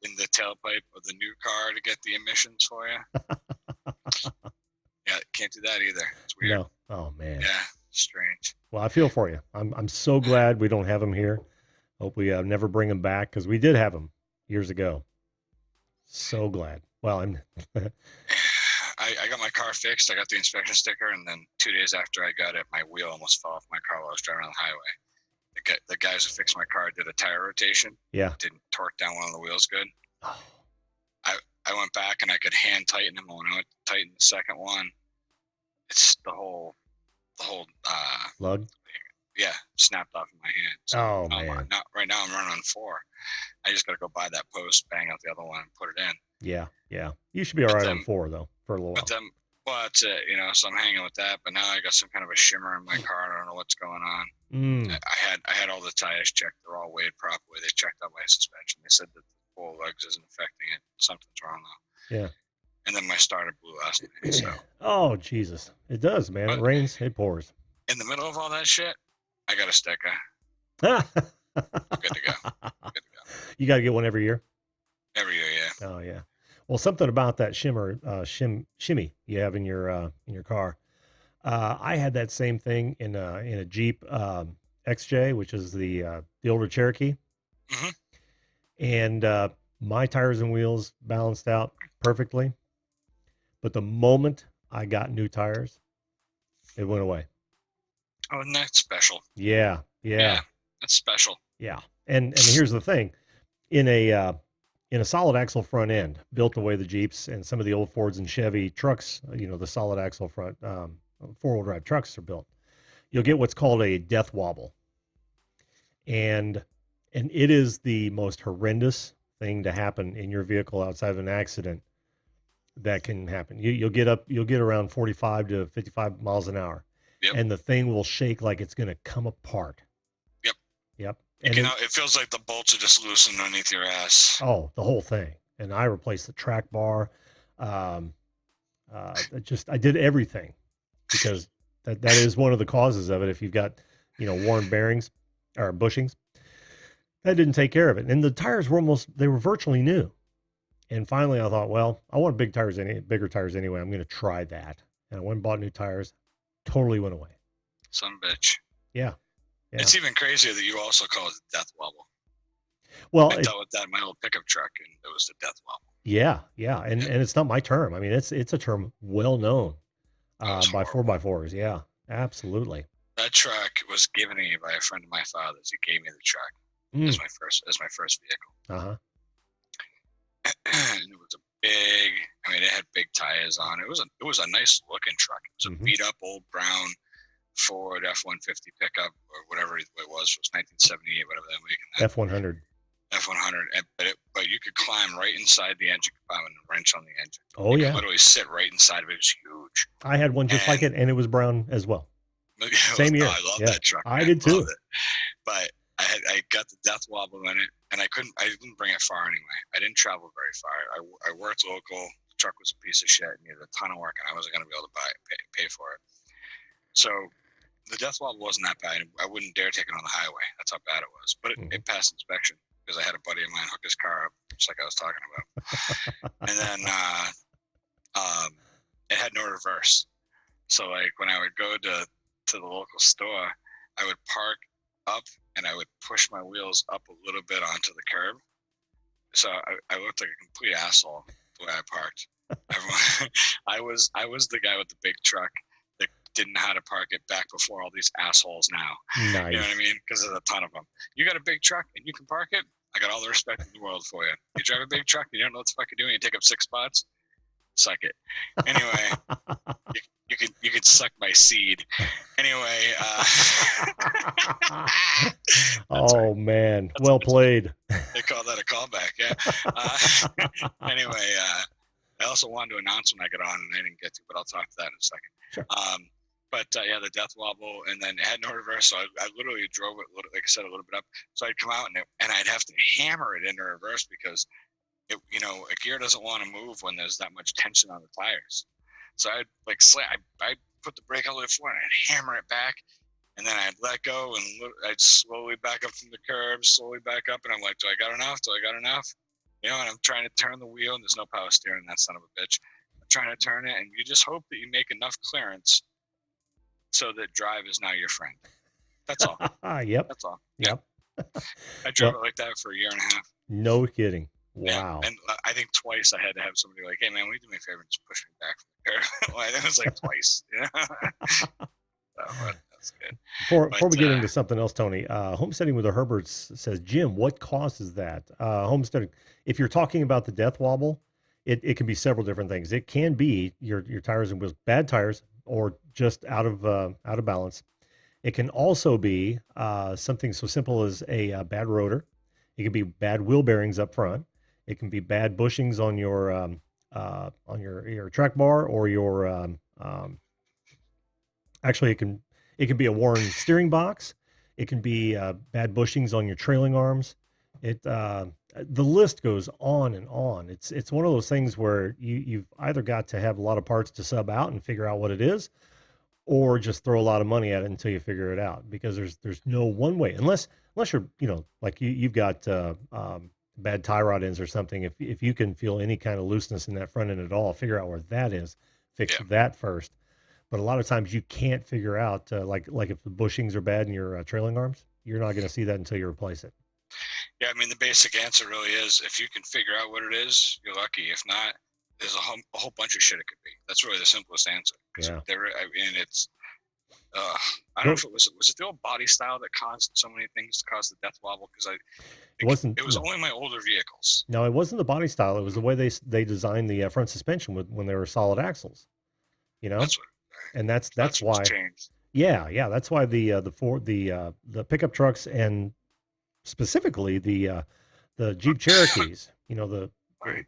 in the tailpipe of the new car to get the emissions for you. Yeah, can't do that either. It's weird. No. Oh man. Yeah, strange. Well, I feel for you. I'm so glad we don't have him here. Hope we never bring him back because we did have him years ago. So glad. Well, I got my car fixed. I got the inspection sticker, and then 2 days after I got it, my wheel almost fell off my car while I was driving on the highway. The guys who fixed my car did a tire rotation. Yeah. Didn't torque down one of the wheels good. Oh. I went back and I could hand tighten them. When I went to tighten the second one, it's the whole lug. Yeah, snapped off in my hand. So oh man. Right now I'm running on 4. I just got to go buy that post, bang out the other one, and put it in. Yeah, yeah. You should be all right on 4 though for a little while. Well, that's it. So I'm hanging with that. But now I got some kind of a shimmer in my car. I don't know what's going on. I had all the tires checked. They're all weighed properly. They checked out my suspension. They said that the 4 lugs isn't affecting it. Something's wrong though. Yeah. And then my starter blew last night. So. Oh Jesus! It does, man. It rains, it pours. In the middle of all that shit, I got a sticker. I'm good to go. You got to get one every year. Every year, yeah. Oh yeah. Well, something about that shimmy you have in your car. I had that same thing in a Jeep XJ, which is the older Cherokee, and my tires and wheels balanced out perfectly. But the moment I got new tires, it went away. Oh, and that's special. Yeah. That's special. Yeah, and here's the thing, in a solid axle front end, built the way the Jeeps and some of the old Fords and Chevy trucks, the solid axle front 4-wheel drive trucks are built, you'll get what's called a death wobble, and it is the most horrendous thing to happen in your vehicle outside of an accident that can happen. You'll get around 45 to 55 miles an hour. Yep. And the thing will shake like it's going to come apart. Yep. And it feels like the bolts are just loosened underneath your ass. Oh, the whole thing. And I replaced the track bar. I did everything because that is one of the causes of it. If you've got, worn bearings or bushings, that didn't take care of it. And the tires were virtually new. And finally I thought, well, I want bigger tires anyway. I'm going to try that. And I went and bought new tires. Totally went away. Son of a bitch. Yeah. It's even crazier that you also call it the death wobble. Well, I dealt with that in my old pickup truck, and it was the death wobble. Yeah, and it's not my term. I mean, it's a term well known by 4x4s. Yeah, absolutely. That truck was given to me by a friend of my father's. He gave me the truck as my first vehicle. And it was a big. I mean, it had big tires on. It was a nice looking truck. It was a beat up old brown Ford F-150 pickup or whatever it was. It was 1978, whatever that week. F-100. F100, but you could climb right inside the engine compartment and wrench on the engine. Oh, you yeah. could literally sit right inside of it. It was huge. I had one just like it, and it was brown as well. Same year. I love that truck. I did too. Loved it. But I got the death wobble in it, and I didn't bring it far anyway. I didn't travel very far. I worked local. The truck was a piece of shit. It needed a ton of work, and I wasn't going to be able to pay for it. So the death wobble wasn't that bad. I wouldn't dare take it on the highway. That's how bad it was. But it passed inspection because I had a buddy of mine hook his car up, just like I was talking about. And then it had no reverse. So like when I would go to the local store, I would park up and I would push my wheels up a little bit onto the curb. So I looked like a complete asshole the way I parked. Everyone, I was the guy with the big truck that didn't know how to park it back before all these assholes now. Nice. You know what I mean? Because there's a ton of them. You got a big truck and you can park it, I got all the respect in the world for you. You drive a big truck and you don't know what the fuck you're doing, you take up 6 spots, suck it. Anyway, you could suck my seed. Anyway, oh man, well played. They call that a callback, yeah. Anyway, I also wanted to announce when I got on, and I didn't get to, but I'll talk to that in a second. Sure. But yeah, the death wobble, and then it had no reverse, so I literally drove it, like I said, a little bit up. So I'd come out and I'd have to hammer it into reverse because it, a gear doesn't want to move when there's that much tension on the tires. So I'd like I'd put the brake all the way forward, and I'd hammer it back, and then I'd let go, and I'd slowly back up from the curb, slowly back up, and I'm like, do I got enough? Do I got enough? And I'm trying to turn the wheel, and there's no power steering, that son of a bitch. I'm trying to turn it, and you just hope that you make enough clearance so that drive is now your friend. That's all. Yep. That's all. Yep. I drove it like that for a year and a half. No kidding. Wow. Yeah. And I think twice I had to have somebody like, hey, man, will you do me a favor and just push me back from the curb? Well, it was like twice. So, that's good. Before we get into something else, Tony, Homesteading with the Herberts says, Jim, what causes that? Homesteading, if you're talking about the death wobble, it can be several different things. It can be your tires and wheels, bad tires, or just out of balance. It can also be something so simple as a bad rotor. It can be bad wheel bearings up front. It can be bad bushings on your track bar, or your actually it can be a worn steering box. It can be bad bushings on your trailing arms. The list goes on and on. It's one of those things where you've either got to have a lot of parts to sub out and figure out what it is, or just throw a lot of money at it until you figure it out, because there's no one way, unless you're, like you've got bad tie rod ends or something. If you can feel any kind of looseness in that front end at all, figure out where that is, fix that first. But a lot of times you can't figure out, like if the bushings are bad in your trailing arms, you're not going to see that until you replace it. Yeah, I mean, the basic answer really is, if you can figure out what it is, you're lucky. If not, there's a whole bunch of shit it could be. That's really the simplest answer. Yeah. It's, I don't know if it was it the old body style that caused so many things to cause the death wobble? Because it was only my older vehicles. No, it wasn't the body style. It was the way they designed the front suspension when they were solid axles. That's what, and that's why. Changed. Yeah, that's why the pickup trucks, and specifically the Jeep Cherokees, right.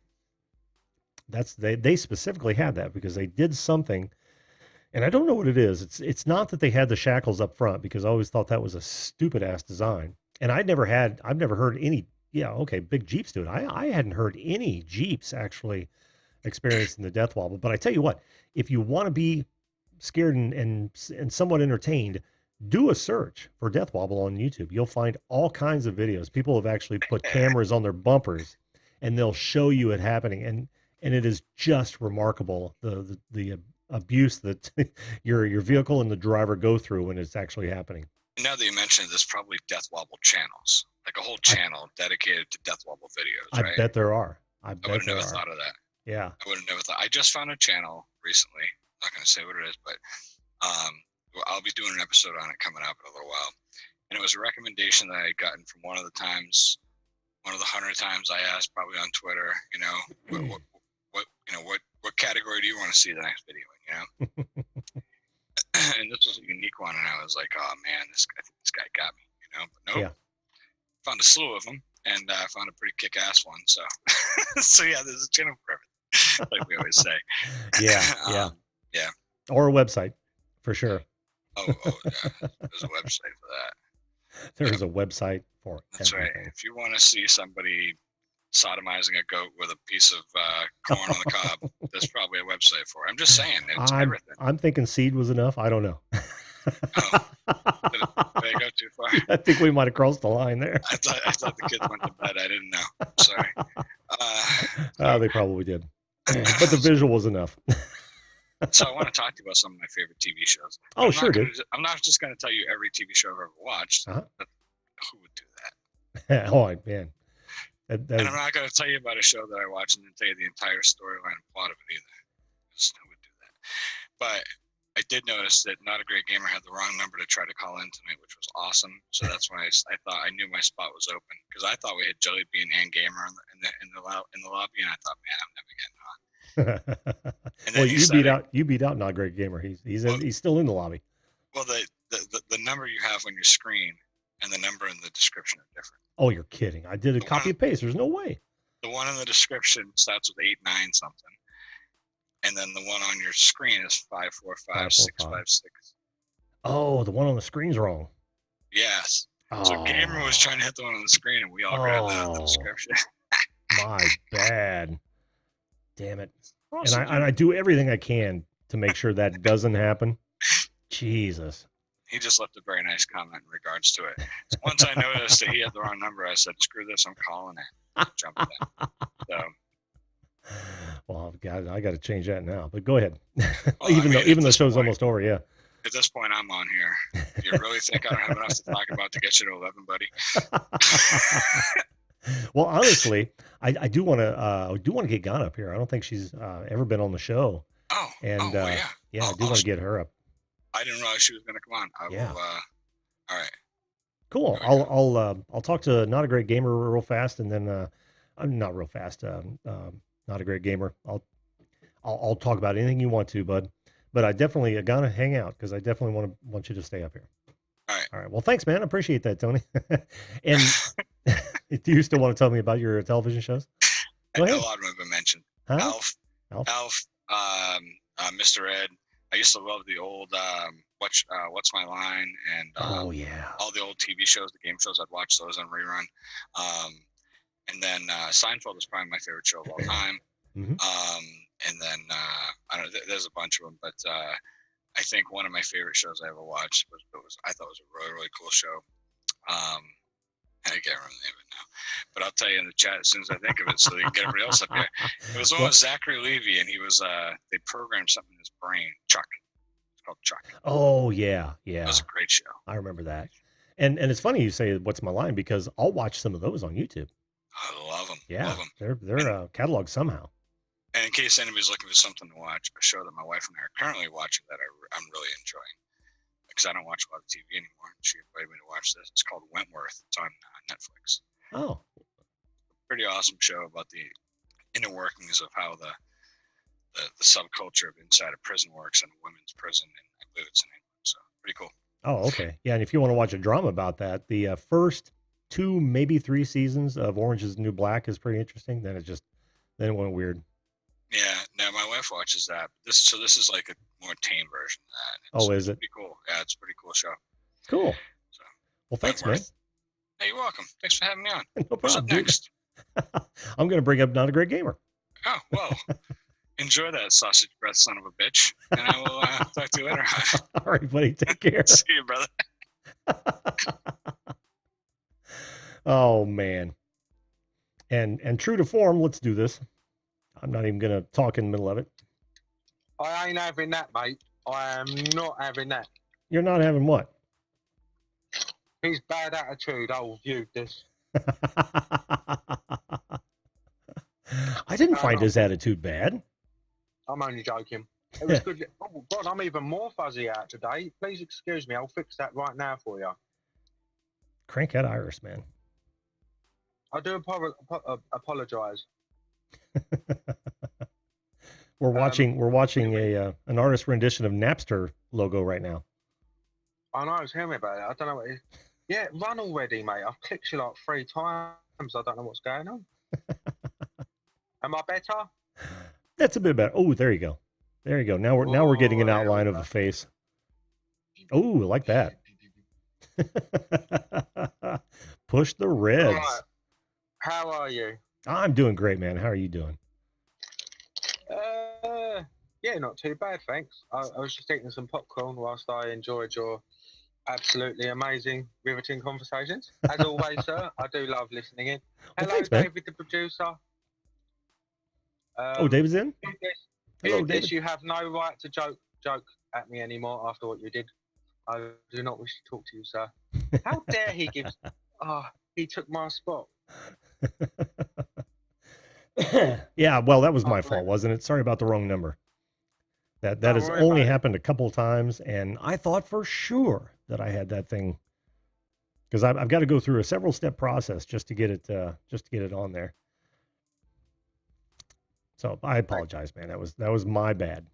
They specifically had that because they did something, and I don't know what it is. It's not that they had the shackles up front, because I always thought that was a stupid ass design. And I've never heard any, big Jeeps do it. I hadn't heard any Jeeps actually experiencing the death wobble. But I tell you what, if you want to be scared and somewhat entertained, do a search for death wobble on YouTube. You'll find all kinds of videos. People have actually put cameras on their bumpers, and they'll show you it happening. And it is just remarkable, the abuse that your vehicle and the driver go through when it's actually happening. Now that you mentioned it, there's probably death wobble channels, like a whole channel dedicated to death wobble videos, right? I bet there are. I would have never thought of that. Yeah. I would have never thought. I just found a channel recently. I'm not going to say what it is, but I'll be doing an episode on it coming up in a little while. And it was a recommendation that I had gotten from one of the 100 times I asked, probably on Twitter, what category do you want to see the next video in, And this was a unique one, and I was like, oh man, this guy got me, But nope. Yeah. Found a slew of them, and I found a pretty kick-ass one. So, so yeah, there's a channel for everything, like we always say. Yeah. Yeah. Or a website, for sure. Oh, yeah. There's a website for that. There's a website for That's everything. right. If you want to see somebody sodomizing a goat with a piece of corn on the cob, there's probably a website for it. I'm just saying, it's everything. I'm thinking seed was enough. I don't know. Oh, did I go too far? I think we might have crossed the line there. I thought the kids went to bed. I didn't know. Sorry. They probably did. But the visual was enough. So I want to talk to you about some of my favorite TV shows. Oh, sure, dude. I'm not just going to tell you every TV show I've ever watched. Uh-huh. Who would do that? Oh, man. And I'm not going to tell you about a show that I watched and then tell you the entire storyline and plot of it either. Who would do that? But I did notice that Not a Great Gamer had the wrong number to try to call in tonight, which was awesome. So that's when I thought I knew my spot was open, because I thought we had Jelly Bean and Gamer in the lobby, and I thought, man, I'm never getting on. Well, you beat out Not a Great Gamer. He's still in the lobby. Well, the number you have on your screen and the number in the description are different. Oh, you're kidding! I did a copy and paste. There's no way. The one in the description starts with 89 something, and then the one on your screen is 545656. Oh, the one on the screen's wrong. Yes. Oh. So Gamer was trying to hit the one on the screen, and we all grabbed that out of the description. My bad. Damn it. Awesome, and I do everything I can to make sure that doesn't happen. Jesus. He just left a very nice comment in regards to it. So once I noticed that he had the wrong number, I said, screw this, I'm calling it. Jumping in. So. Well, God, I got to change that now. But go ahead. Well, even though the show's almost over, yeah. At this point, I'm on here. You really think I don't have enough to talk about to get you to 11, buddy? Well, honestly, I do want to get Ghana up here. I don't think she's ever been on the show. Oh, and yeah. I do want to get her up. I didn't realize she was going to come on. I will. All right. Cool. I'll talk to Not a Great Gamer real fast, and then I'm not real fast. Not a Great Gamer. I'll talk about anything you want to, bud. But I definitely gotta hang out, because I definitely want you to stay up here. All right. Well, thanks, man. I appreciate that, Tony. And do you still want to tell me about your television shows? Go ahead. A lot of them have been mentioned. Huh? Alf, Mr. Ed. I used to love the old What's My Line, and all the old TV shows, the game shows. I'd watch those on rerun. And then Seinfeld is probably my favorite show of all time. Mm-hmm. And then I don't know. There's a bunch of them, but I think one of my favorite shows I ever watched I thought it was a really, really cool show. And I can't remember the name of it now, but I'll tell you in the chat as soon as I think of it, so they can get everybody else up here. It was one with Zachary Levi, and he was they programmed something in his brain. Chuck. It's called Chuck. Oh yeah. It was a great show. I remember that. And it's funny you say What's My Line, because I'll watch some of those on YouTube. I love them. Yeah, love them. They're cataloged somehow. And in case anybody's looking for something to watch, a show that my wife and I are currently watching that I'm really enjoying, because I don't watch a lot of TV anymore. She invited me to watch this. It's called Wentworth. It's on Netflix. Oh. Pretty awesome show about the inner workings of how the subculture of inside a prison works in a women's prison, and I believe it's in England. So pretty cool. Oh, okay. Yeah, and if you want to watch a drama about that, the first 2, maybe 3 seasons of Orange is the New Black is pretty interesting. Then it went weird. Yeah, no, my wife watches that. This is like a more tame version of that. Is it? Pretty cool. Yeah, it's a pretty cool show. Cool. So, well, thanks, man. Hey, you're welcome. Thanks for having me on. No problem. What's up next? I'm going to bring up Not a Great Gamer. Oh, well, enjoy that sausage breath, son of a bitch. And I will talk to you later. All right, buddy. Take care. See you, brother. Oh, man. And true to form, let's do this. I'm not even going to talk in the middle of it. I ain't having that, mate. I am not having that. You're not having what? His bad attitude. I'll view this. I didn't find his attitude bad. I'm only joking. It was good. Oh, God, I'm even more fuzzy out today. Please excuse me. I'll fix that right now for you. Crank that iris, man. I do apologize. We're watching an artist rendition of Napster logo right now. I know, I was hearing about it. I don't know what it is. Yeah, run already, mate. I've clicked you like 3 times. I don't know what's going on. Am I better? That's a bit better. Oh, there you go. There you go. Now we're getting Oh, an there we outline of go. a face. Oh, I like that. Push the Right. reds. How are you? I'm doing great, man. How are you doing? Yeah, not too bad, thanks. I was just eating some popcorn whilst I enjoyed your absolutely amazing, riveting conversations. As always, sir, I do love listening in. Well, Hello, thanks, man. David, the producer. Oh, David's in? Hello, David. David. You have no right to joke at me anymore after what you did. I do not wish to talk to you, sir. How dare he give... Oh, he took my spot. Yeah, well, that was my Oh, fault, wasn't it? Sorry about the wrong number. That Don't has worry only about it. happened a couple times, and I thought for sure that I had that thing because I've got to go through a several step process just to get it on there. So I apologize, man. That was my bad,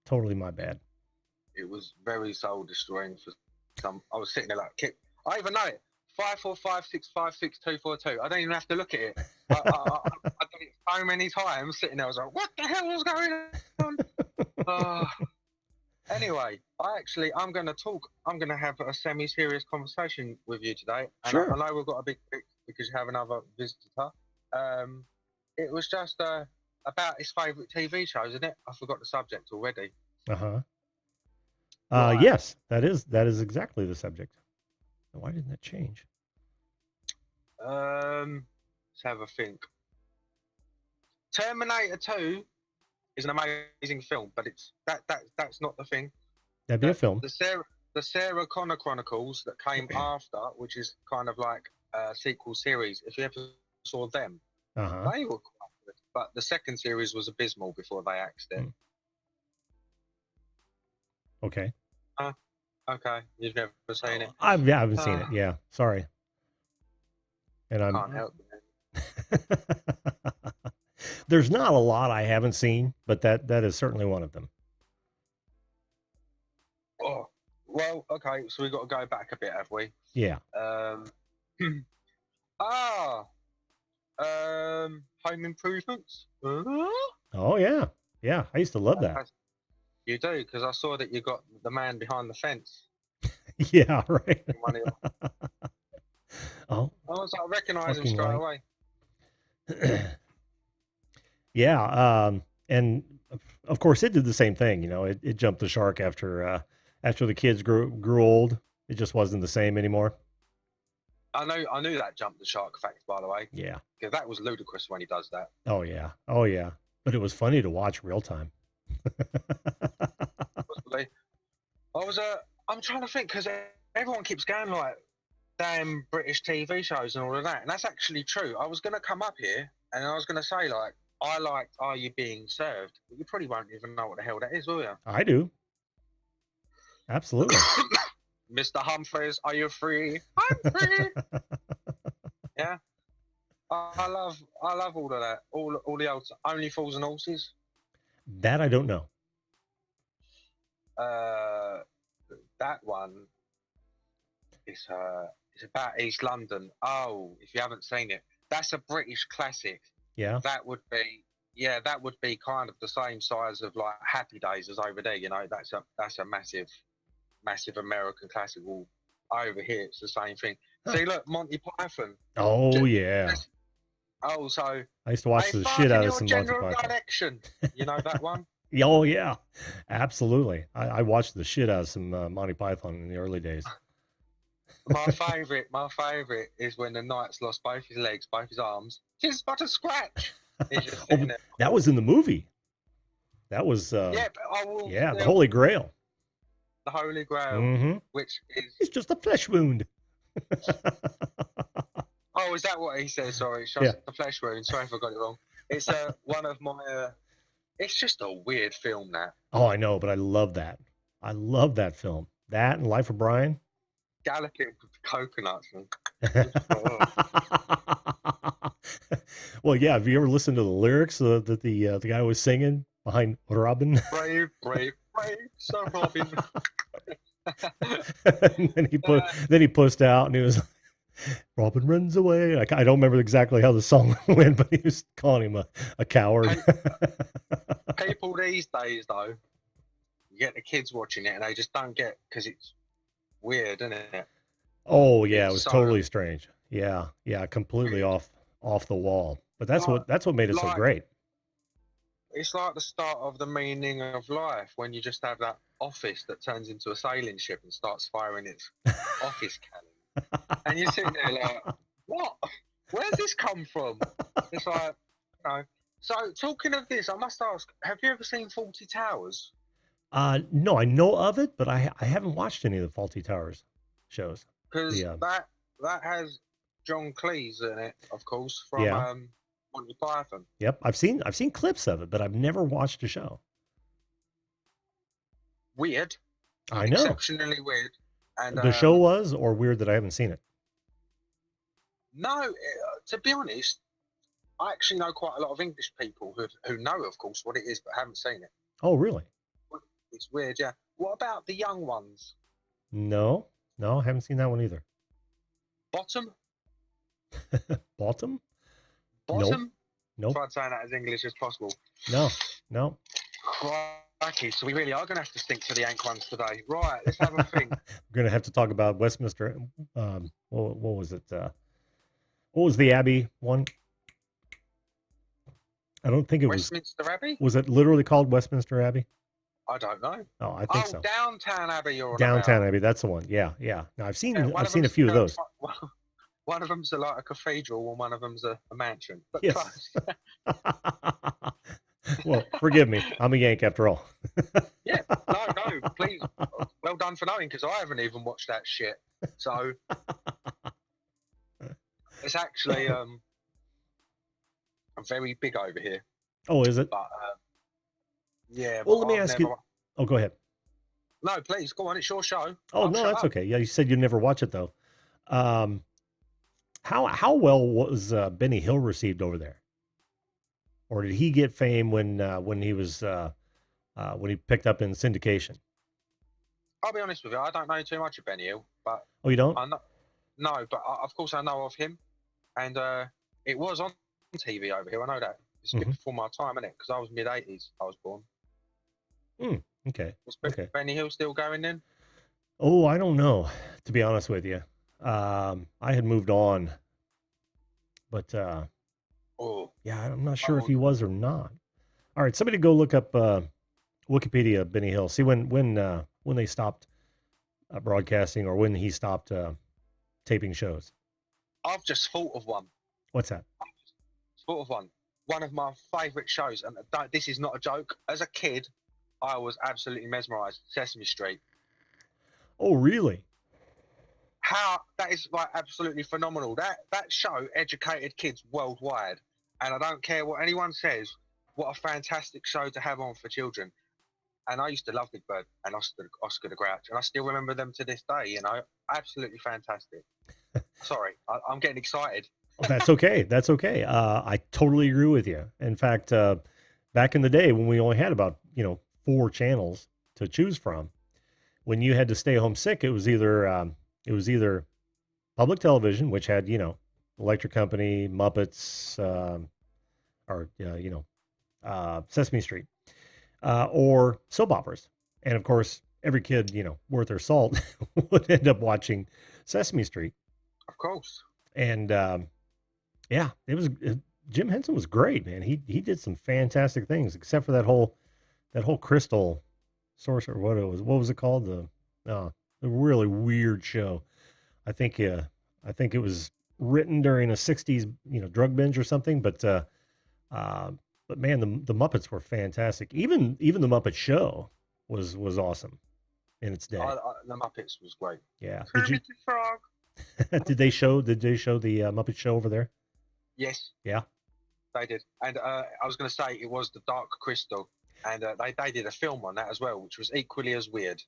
totally my bad. It was very soul destroying for some. I was sitting there like, I even know it. 545656242. I don't even have to look at it. I did it so many times sitting there. I was like, what the hell was going on? Anyway, I'm going to talk. I'm going to have a semi-serious conversation with you today. And Sure. I know we've got a big pick because you have another visitor. It was just about his favourite TV shows, isn't it? I forgot the subject already. Uh-huh. Right. Yes, that is exactly the subject. Why didn't that change? Let's have a think. Terminator 2 is an amazing film, but that's not the thing. That'd be a film. The Sarah Connor Chronicles that came after, which is kind of like a sequel series. If you ever saw them, Uh-huh. they were quite good. But the second series was abysmal before they axed it. Okay. Okay, you've never seen it. I haven't seen it. Yeah, sorry. And I can't help it. There's not a lot I haven't seen, but that is certainly one of them. Oh, well, okay, so we've got to go back a bit, have we? Yeah. Home Improvements. Oh yeah, yeah. I used to love that. You do, because I saw that you got the man behind the fence. Yeah, right. Oh, I was like, I recognize him straight away. Yeah, and of course it did the same thing. You know, it jumped the shark after the kids grew old. It just wasn't the same anymore. I knew that jumped the shark fact, by the way. Yeah, because that was ludicrous when he does that. Oh yeah, but it was funny to watch real time. I'm trying to think because everyone keeps going like damn British TV shows and all of that, and that's actually true. I was going to come up here and I was going to say like I liked Are You Being Served, but you probably won't even know what the hell that is, will you? I do. Absolutely. Mr. Humphreys, are you free? I'm free. Yeah. I love all of that. All the old Only Fools and Horses. That I don't know. That one is about East London. Oh, if you haven't seen it, that's a British classic. Yeah. That would be kind of the same size of like Happy Days as over there. You know, that's a massive American classic. Well, over here it's the same thing. See, look, Monty Python. Oh yeah. So I used to watch the shit out of some Monty Python. Direction. You know that one? Oh yeah, absolutely. I watched the shit out of some Monty Python in the early days. My favorite is when the knight's lost both his legs, both his arms. Tis but a scratch. Oh, that was in the movie. That was the Holy Grail. The Holy Grail, mm-hmm. Which is it's just a flesh wound. Oh, is that what he says? Sorry, it's just a flesh wound. Sorry if I got it wrong. It's one of my. It's just a weird film, that. Oh, I know, but I love that. I love that film. That and Life of Brian. Galloping with coconuts. Well, yeah. Have you ever listened to the lyrics that the guy was singing behind Robin? Brave, brave, brave, Sir Robin. And then he pushed out and he was Robin runs away. Like, I don't remember exactly how the song went, but he was calling him a coward. People these days, though, you get the kids watching it and they just don't get, because it's weird, isn't it? Oh yeah, it was So, totally strange. Yeah, completely off the wall. But that's what made it so great. It's like the start of the meaning of life, when you just have that office that turns into a sailing ship and starts firing its office cannon. And you're sitting there like, what? Where's this come from? It's like, you know. So, talking of this, I must ask, have you ever seen Fawlty Towers? No, I know of it, but I haven't watched any of the Fawlty Towers shows. Because that has John Cleese in it, of course, from Monty Python. Yep, I've seen clips of it, but I've never watched the show. Weird. I know. Exceptionally weird. And the show was, or weird that I haven't seen it? No, to be honest, I actually know quite a lot of English people who know, of course, what it is, but haven't seen it. Oh, really? It's weird, yeah. What about the young ones? No, I haven't seen that one either. Bottom? Bottom? Nope. Tried saying that as English as possible. No. Crikey, so we really are going to have to stick to the Yank ones today. Right, let's have a think. We're going to have to talk about Westminster. What was it? What was the Abbey one? I don't think it Westminster Abbey? Was it literally called Westminster Abbey? I don't know. Oh, I think so. Downtown Abbey. Downtown Abbey, that's the one. Yeah. Now I've seen a few of those. One of them's like a cathedral, and one of them's a mansion. But yes. Well, forgive me. I'm a Yank after all. Yeah. No, please. Well done for knowing, because I haven't even watched that shit. So it's actually I'm very big over here. Oh, is it? But yeah. Well, let me ask you. Oh, go ahead. No, please go on. It's your show. Oh, no, that's okay. Yeah, you said you'd never watch it though. How well was Benny Hill received over there? Or did he get fame when he was when he picked up in syndication? I'll be honest with you, I don't know too much of Benny Hill, but oh, you don't? No, but of course I know of him, and it was on TV over here. I know that. It's a bit before my time, isn't it? Because I was mid-80s. I was born. Okay. Was Benny Hill still going then? Oh, I don't know. To be honest with you, I had moved on, but yeah, I'm not sure if he was or not. All right, somebody go look up Wikipedia Benny Hill. See when they stopped broadcasting, or when he stopped taping shows. I've just thought of one. What's that? I've just thought of one. One of my favourite shows, and this is not a joke. As a kid, I was absolutely mesmerised. Sesame Street. Oh, really? How that is like absolutely phenomenal. That show educated kids worldwide, and I don't care what anyone says. What a fantastic show to have on for children. And I used to love Big Bird and Oscar the Grouch, and I still remember them to this day. You know, absolutely fantastic. Sorry, I'm getting excited. Oh, that's okay. That's okay. I totally agree with you. In fact, back in the day when we only had about 4 channels to choose from, when you had to stay home sick, it was either public television, which had Electric Company, Muppets, or Sesame Street, or soap operas. And of course, every kid worth their salt would end up watching Sesame Street. Of course. And yeah, Jim Henson was great, man. He did some fantastic things, except for that whole crystal sorcerer. What was it called? The really weird show. I think it was written during a 60s drug binge or something. But man, the Muppets were fantastic. Even the Muppet Show was awesome in its day. The Muppets was great. Yeah. Kermit the Frog. Did they show the Muppet Show over there? Yes. Yeah. They did. And I was going to say it was the Dark Crystal, and they did a film on that as well, which was equally as weird.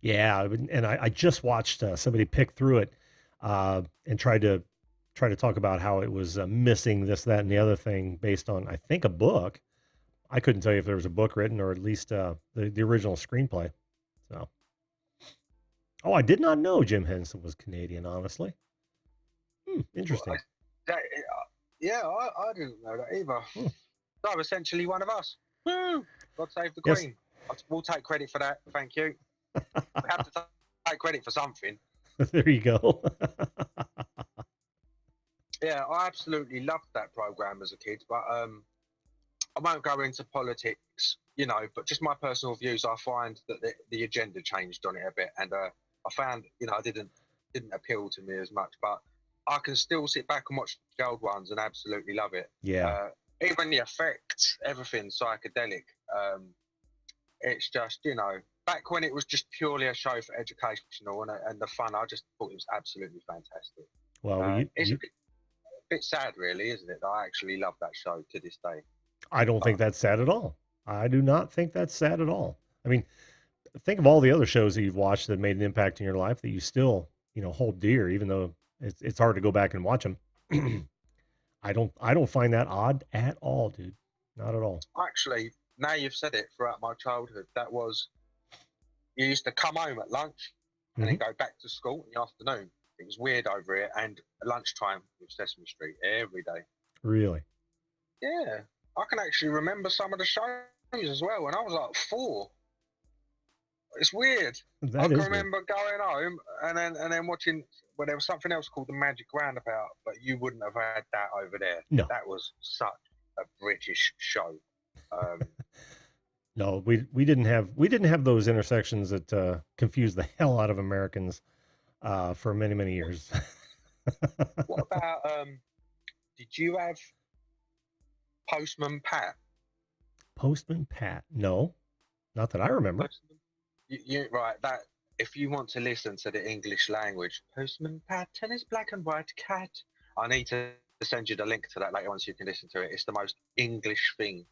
Yeah, and I just watched somebody pick through it and try to talk about how it was missing this, that, and the other thing based on, I think, a book. I couldn't tell you if there was a book written or at least the original screenplay. So, oh, I did not know Jim Henson was Canadian. Honestly, Well, interesting. yeah, I didn't know that either. So essentially one of us. Woo! God save the Yes. Queen. We'll take credit for that. Thank you. We have to take credit for something. There you go. Yeah, I absolutely loved that program as a kid, but I won't go into politics, but just my personal views. I find that the agenda changed on it a bit, and I found, it didn't appeal to me as much. But I can still sit back and watch the old ones and absolutely love it. Yeah. Even the effects, everything psychedelic. It's just, back when it was just purely a show for educational and the fun, I just thought it was absolutely fantastic. Well, It's a bit sad, really, isn't it? That I actually love that show to this day. I don't think that's sad at all. I do not think that's sad at all. I mean, think of all the other shows that you've watched that made an impact in your life that you still, hold dear, even though it's hard to go back and watch them. I don't find that odd at all, dude. Not at all. Actually, now you've said it, throughout my childhood, that was, you used to come home at lunch and then go back to school in the afternoon. It was weird over here, and at lunchtime with Sesame Street every day. Really? Yeah, I can actually remember some of the shows as well when I was like 4. It's weird. That I is can weird. remember going home and then watching. Well, there was something else called the Magic Roundabout, but you wouldn't have had that over there. No. That was such a British show. No, we didn't have those intersections that confused the hell out of Americans for many, many years. What about did you have Postman Pat? Postman Pat? No, not that I remember. Right, that if you want to listen to the English language, Postman Pat and his black and white cat. I need to send you the link to that later on so you can listen to it. It's the most English thing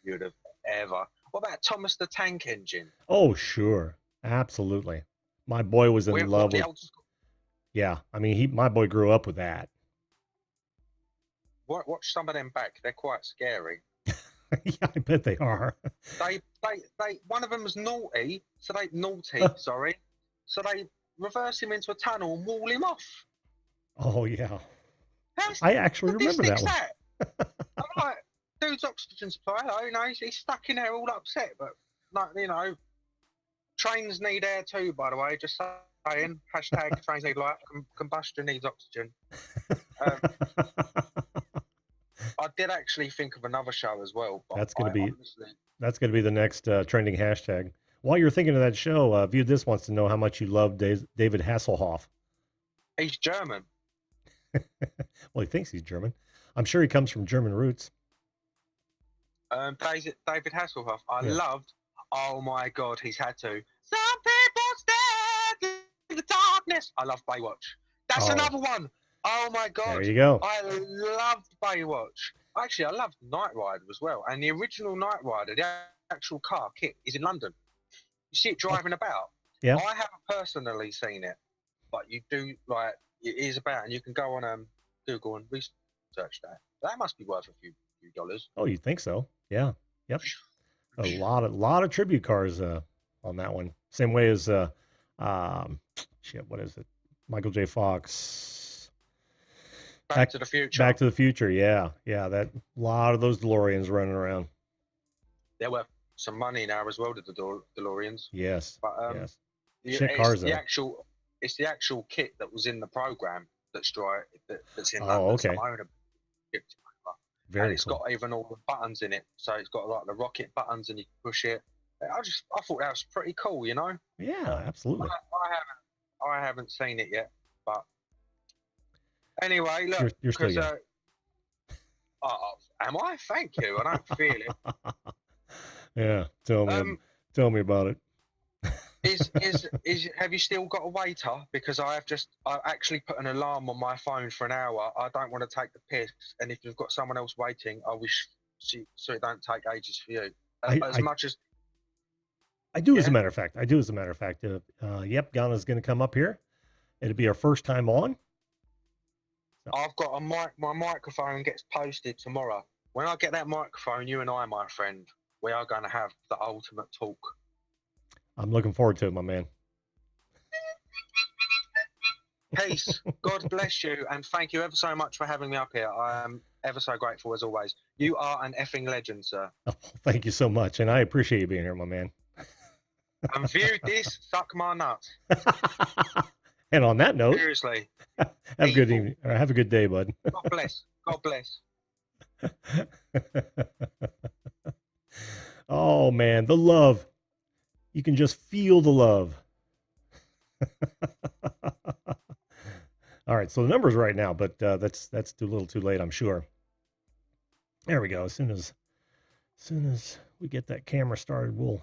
you'd have ever. What about Thomas the Tank Engine? Oh, sure. Absolutely. My boy was in love with. Yeah, I mean, my boy grew up with that. Watch some of them back. They're quite scary. Yeah, I bet they are. They one of them was naughty, so they reverse him into a tunnel and wall him off. Oh yeah. I actually remember that one. I'm like, dude's oxygen supply, he's stuck in there all upset, but trains need air too, by the way, just saying. Hashtag trains need light, combustion needs oxygen. I did actually think of another show as well. But that's gonna be the next trending hashtag. While you're thinking of that show, View This wants to know how much you love David Hasselhoff. He's German. Well, he thinks he's German. I'm sure he comes from German roots. David Hasselhoff. I loved. Oh my God, he's had to. Some people stand in the darkness. I love Baywatch. That's another one. Oh my God. There you go. I loved Baywatch. Actually, I loved Knight Rider as well. And the original Knight Rider, the actual car kit, is in London. You see it driving about. Yeah. I haven't personally seen it, but you do, it is about, and you can go on Google and research that. That must be worth a few dollars. Oh, you think so? Yeah. Yep. A lot of tribute cars on that one. Same way as what is it? Michael J. Fox. Back to the Future. Back to the Future, yeah. Yeah, that lot of those DeLoreans running around. There were some money now as well to the DeLoreans. Yes. But yes. Shit cars, it's the actual kit that was in the program that's in London. Oh, okay. Very cool. Got even all the buttons in it. So it's got like the rocket buttons and you can push it. I thought that was pretty cool, Yeah, absolutely. I haven't seen it yet, but anyway, look, you're still young. Am I? Thank you. I don't feel it. Yeah, tell me about it. Have you still got a waiter? Because I actually put an alarm on my phone for an hour. I don't want to take the piss, and if you've got someone else waiting, I wish so it don't take ages for you. I do, as a matter of fact. Yep, Ghana's going to come up here. It'll be our first time on. So. I've got my microphone gets posted tomorrow. When I get that microphone, you and I, my friend, we are going to have the ultimate talk. I'm looking forward to it, my man. Peace. God bless you, and thank you ever so much for having me up here. I am ever so grateful as always. You are an effing legend, sir. Oh, thank you so much, and I appreciate you being here, my man. And view this, suck my nuts. And on that note, Seriously. have a good evening, or have a good day, bud. God bless. God bless. Oh man, the love. You can just feel the love. All right, so the number's right now, but that's too little too late, I'm sure. There we go. As soon as we get that camera started, we'll.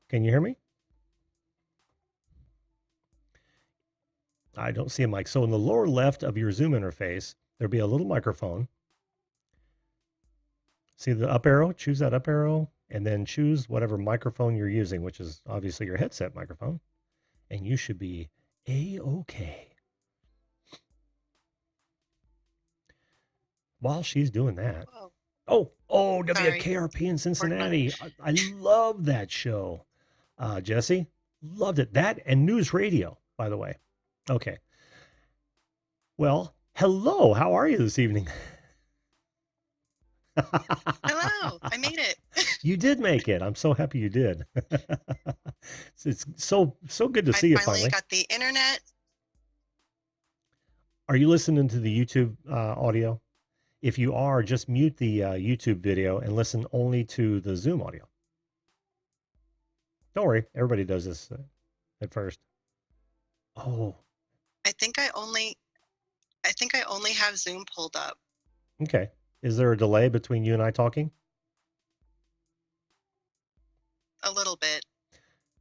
Can you hear me? I don't see a mic. So in the lower left of your Zoom interface, there'll be a little microphone. See the up arrow? Choose that up arrow, and then choose whatever microphone you're using, which is obviously your headset microphone. And you should be A-okay. While she's doing that. Whoa. Oh, WKRP in Cincinnati. I love that show. Jesse, loved it. That and news radio, by the way. Okay. Well, hello. How are you this evening? Hello. I made it. You did make it. I'm so happy you did. It's so good to see you finally. I finally got the internet. Are you listening to the YouTube audio? If you are, just mute the YouTube video and listen only to the Zoom audio. Don't worry. Everybody does this at first. Oh. I think I only have Zoom pulled up. Okay. Is there a delay between you and I talking? A little bit.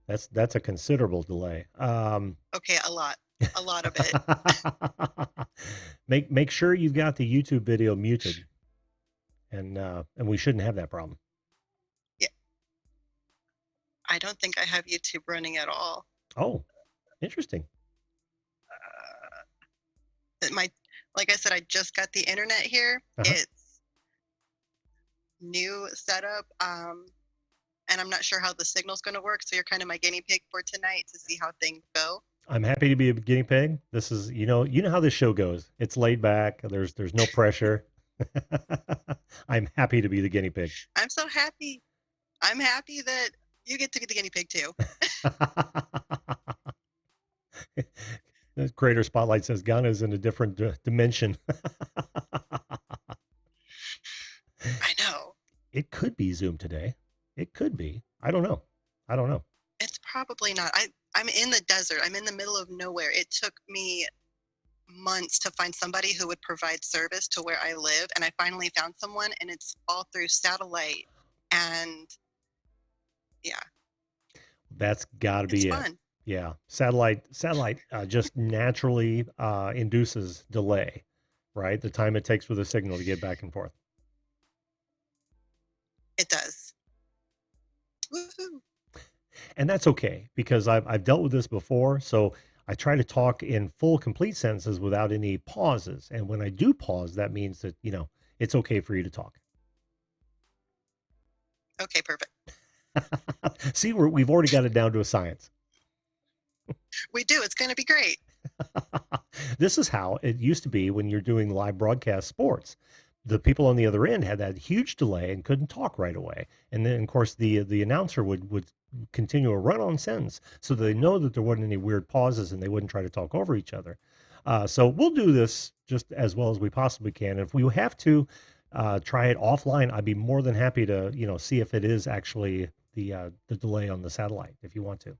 That's a considerable delay. Okay, a lot of it. Make sure you've got the YouTube video muted, and we shouldn't have that problem. Yeah. I don't think I have YouTube running at all. Oh, interesting. Like I said, I just got the internet here. It's new setup, and I'm not sure how the signal's going to work. So you're kind of my guinea pig for tonight to see how things go. I'm happy to be a guinea pig. This is, you know how this show goes. It's laid back. There's no pressure. I'm happy to be the guinea pig. I'm so happy. I'm happy that you get to be the guinea pig too. The Creator Spotlight says Ghana's in a different dimension. I know. It could be Zoom today. It could be. I don't know. It's probably not. I'm in the desert. I'm in the middle of nowhere. It took me months to find somebody who would provide service to where I live, and I finally found someone, and it's all through satellite. And yeah. That's got to be it. Fun. Yeah, satellite just naturally induces delay, right? The time it takes for the signal to get back and forth. It does. Woohoo! And that's okay, because I've dealt with this before. So I try to talk in full, complete sentences without any pauses. And when I do pause, that means that it's okay for you to talk. Okay, perfect. See, we've already got it down to a science. We do. It's going to be great. This is how it used to be when you're doing live broadcast sports. The people on the other end had that huge delay and couldn't talk right away. And then, of course, the announcer would continue a run-on sentence so they know that there wasn't any weird pauses and they wouldn't try to talk over each other. So we'll do this just as well as we possibly can. If we have to try it offline, I'd be more than happy to see if it is actually the delay on the satellite, if you want to.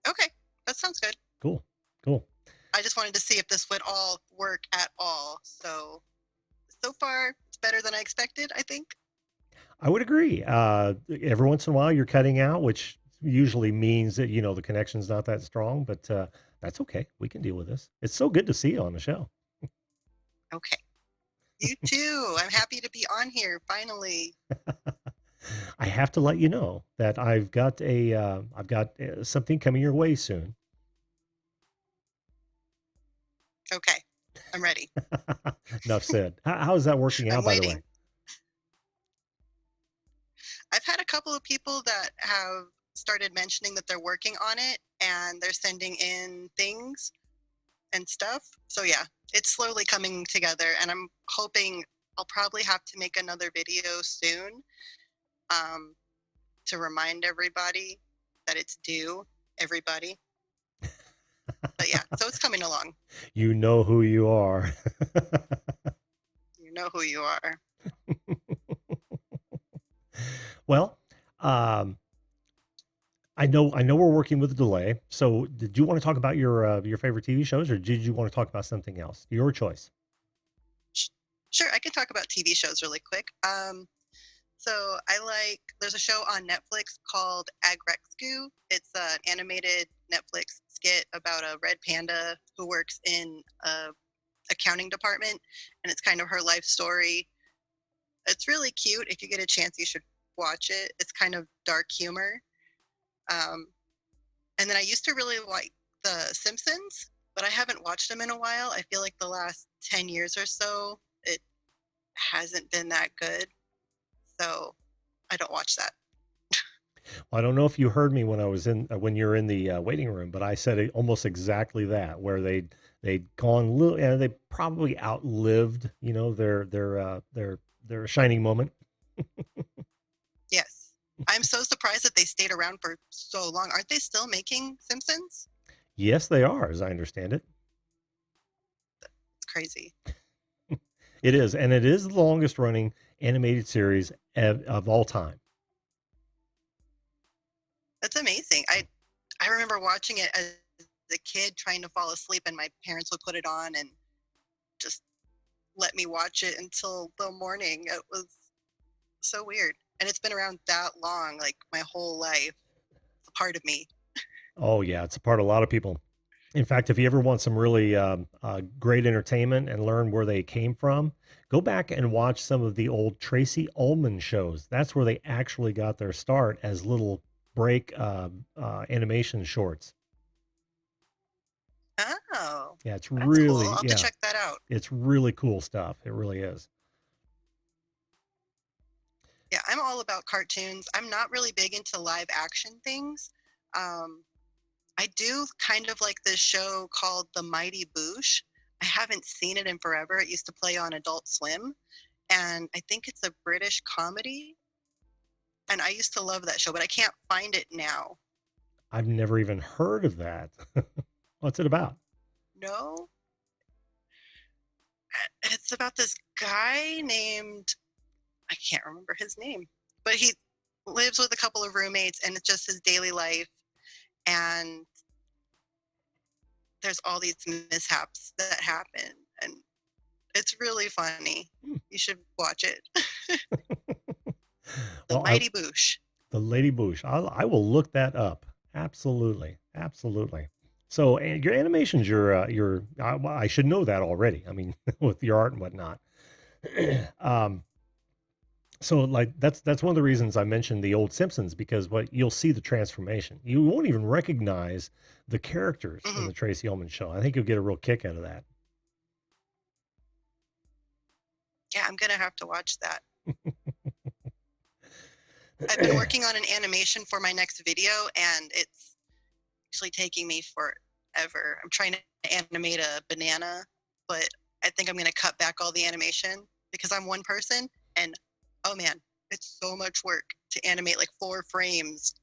Okay, that sounds good. Cool. I just wanted to see if this would all work at all. So far, it's better than I expected, I think. I would agree. Every once in a while, you're cutting out, which usually means that, the connection's not that strong, but that's okay. We can deal with this. It's so good to see you on the show. Okay. You too. I'm happy to be on here, finally. I have to let you know that I've got something coming your way soon. Okay, I'm ready. Enough said. How is that working out, by the way? I've had a couple of people that have started mentioning that they're working on it and they're sending in things and stuff. So yeah, it's slowly coming together, and I'm hoping I'll probably have to make another video soon, um, to remind everybody that it's due. Everybody. But yeah, so it's coming along. You know who you are. You know who you are. Well, um, I know we're working with a delay. So did you want to talk about your favorite TV shows, or did you want to talk about something else? Your choice. Sure, I can talk about TV shows really quick. So there's a show on Netflix called Agrexcu. It's an animated Netflix skit about a red panda who works in a accounting department, and it's kind of her life story. It's really cute. If you get a chance, you should watch it. It's kind of dark humor. And then I used to really like The Simpsons, but I haven't watched them in a while. I feel like the last 10 years or so, it hasn't been that good. So I don't watch that. Well, I don't know if you heard me when I was when you're in the waiting room, but I said almost exactly that, where they'd gone little, and they probably outlived, their shining moment. Yes. I'm so surprised that they stayed around for so long. Aren't they still making Simpsons? Yes, they are, as I understand it. It's crazy. It is, and it is the longest running animated series of all time. That's amazing. I remember watching it as a kid, trying to fall asleep, and my parents would put it on and just let me watch it until the morning. It was so weird. And it's been around that long, like my whole life. It's a part of me. Oh yeah, it's a part of a lot of people. In fact, if you ever want some really great entertainment and learn where they came from, go back and watch some of the old Tracy Ullman shows. That's where they actually got their start, as little break animation shorts. Oh, Yeah, it's that's cool. really, I'll have to check that out. it's really cool stuff. It really is. Yeah, I'm all about cartoons. I'm not really big into live action things. I do kind of like this show called The Mighty Boosh. I haven't seen it in forever. It used to play on Adult Swim, and I think it's a British comedy. And I used to love that show, but I can't find it now. I've never even heard of that. What's it about? No, it's about this guy named, I can't remember his name, but he lives with a couple of roommates, and it's just his daily life. And there's all these mishaps that happen, and it's really funny. You should watch it. The Mighty Boosh. The Lady Boosh. I will look that up. Absolutely, absolutely. So your animations, I should know that already. I mean, with your art and whatnot. So like that's one of the reasons I mentioned the old Simpsons, because what you'll see the transformation. You won't even recognize the characters in the Tracy Ullman show. I think you'll get a real kick out of that. Yeah, I'm gonna have to watch that. I've been working on an animation for my next video, and it's actually taking me forever. I'm trying to animate a banana, but I think I'm going to cut back all the animation because I'm one person, and oh man, it's so much work to animate like 4 frames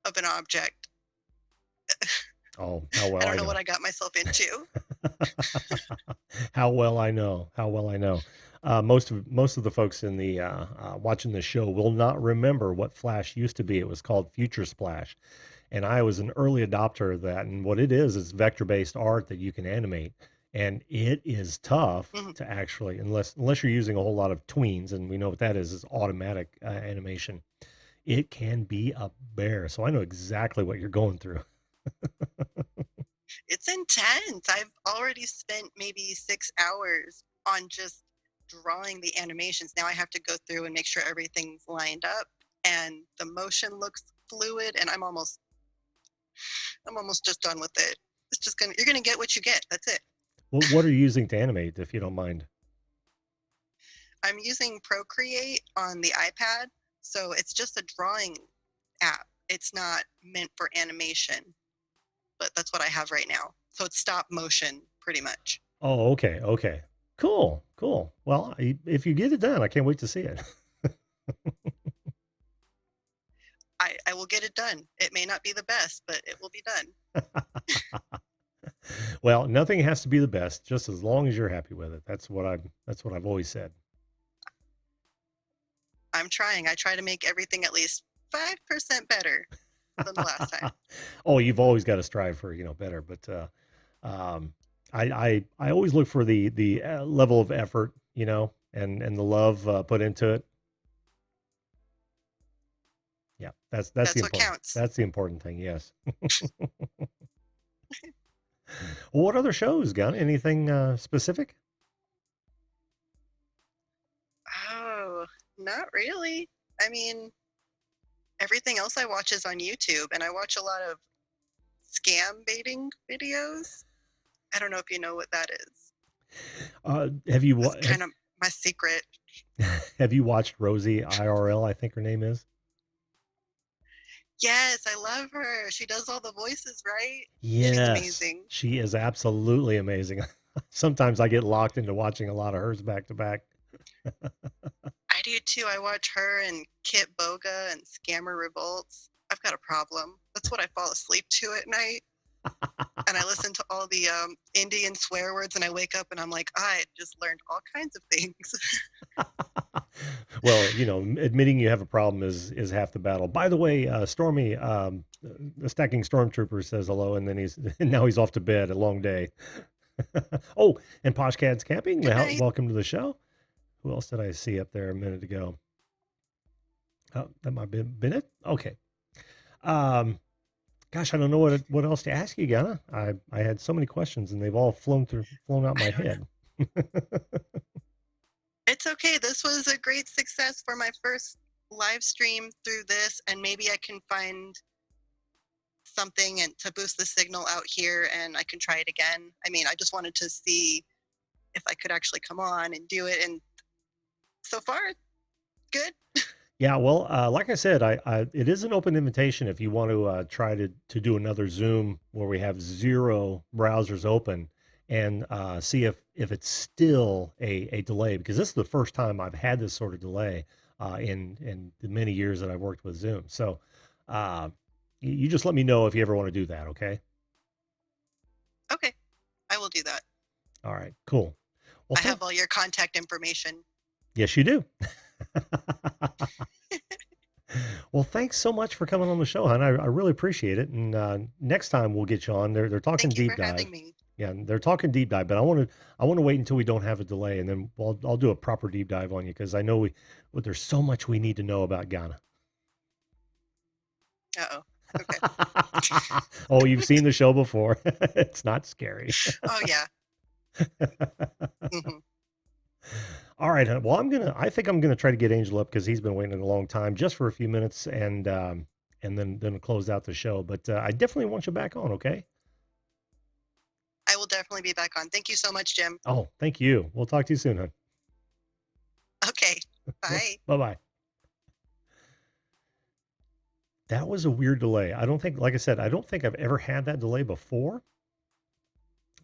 of an object. Oh, how well I don't know what I got myself into. How well I know. How well I know. Most of the folks in the watching the show will not remember what Flash used to be. It was called Future Splash, and I was an early adopter of that. And what it is vector-based art that you can animate, and it is tough to actually, unless you're using a whole lot of tweens, and we know what that is automatic animation. It can be a bear. So I know exactly what you're going through. It's intense. I've already spent maybe 6 hours on just drawing the animations. Now I have to go through and make sure everything's lined up and the motion looks fluid, and I'm almost just done with it. It's just you're gonna get what you get. That's it. Well, what are you using to animate, if you don't mind? I'm using Procreate on the iPad, So it's just a drawing app. It's not meant for animation, but that's what I have right now. So it's stop motion pretty much. Oh, okay. Okay. Cool. Cool. Well, if you get it done, I can't wait to see it. I will get it done. It may not be the best, but it will be done. Well, nothing has to be the best, just as long as you're happy with it. That's what I've always said. I'm trying. I try to make everything at least 5% better than the last time. Oh, you've always got to strive for, better, but I always look for the level of effort, and the love put into it. Yeah, that's the That's what important. counts. That's the important thing. Yes. Well, what other shows, Gun? Anything specific? Oh, not really. I mean, everything else I watch is on YouTube, and I watch a lot of scam baiting videos. I don't know if you know what that is. Have you It's kind of my secret. have you watched Rosie IRL? I think her name is. Yes, I love her. She does all the voices, right? Yes, She's amazing. she is absolutely amazing. Sometimes I get locked into watching a lot of hers back to back. I do too. I watch her and Kit Boga and Scammer Revolts. I've got a problem. That's what I fall asleep to at night. And I listen to all the Indian swear words, and I wake up and I'm like, I just learned all kinds of things. Well, admitting you have a problem is half the battle. By the way, Stormy, the stacking stormtrooper says hello, and then now he's off to bed. A long day. Oh, and Posh Cad's camping. Good night. Welcome to the show. Who else did I see up there a minute ago? Oh, that might have been it. Okay. Gosh, I don't know what else to ask you, Ghana. I had so many questions, and they've all flown out my head. It's okay. This was a great success for my first live stream through this, and maybe I can find something and to boost the signal out here, and I can try it again. I mean, I just wanted to see if I could actually come on and do it, and so far, good. Yeah, well, like I said, it is an open invitation if you want to try to do another Zoom where we have 0 browsers open and see if it's still a delay, because this is the first time I've had this sort of delay in the many years that I've worked with Zoom. So you just let me know if you ever want to do that, okay? Okay, I will do that. All right, cool. Well, I have all your contact information. Yes, you do. Well, thanks so much for coming on the show, hon. I really appreciate it. And next time we'll get you on. They're talking Thank you deep for dive. having me. Yeah, they're talking deep dive, but I want to wait until we don't have a delay, and then I'll do a proper deep dive on you, because I know there's so much we need to know about Ghana. Uh-oh. Okay. Oh, you've seen the show before. It's not scary. Oh yeah. Mm-hmm. All right, hon. Well, I think I'm gonna try to get Angel up, because he's been waiting a long time, just for a few minutes, and then close out the show. But I definitely want you back on, okay? I will definitely be back on. Thank you so much, Jim. Oh, thank you. We'll talk to you soon, hon. Okay. Bye. Bye-bye. That was a weird delay. Like I said, I don't think I've ever had that delay before.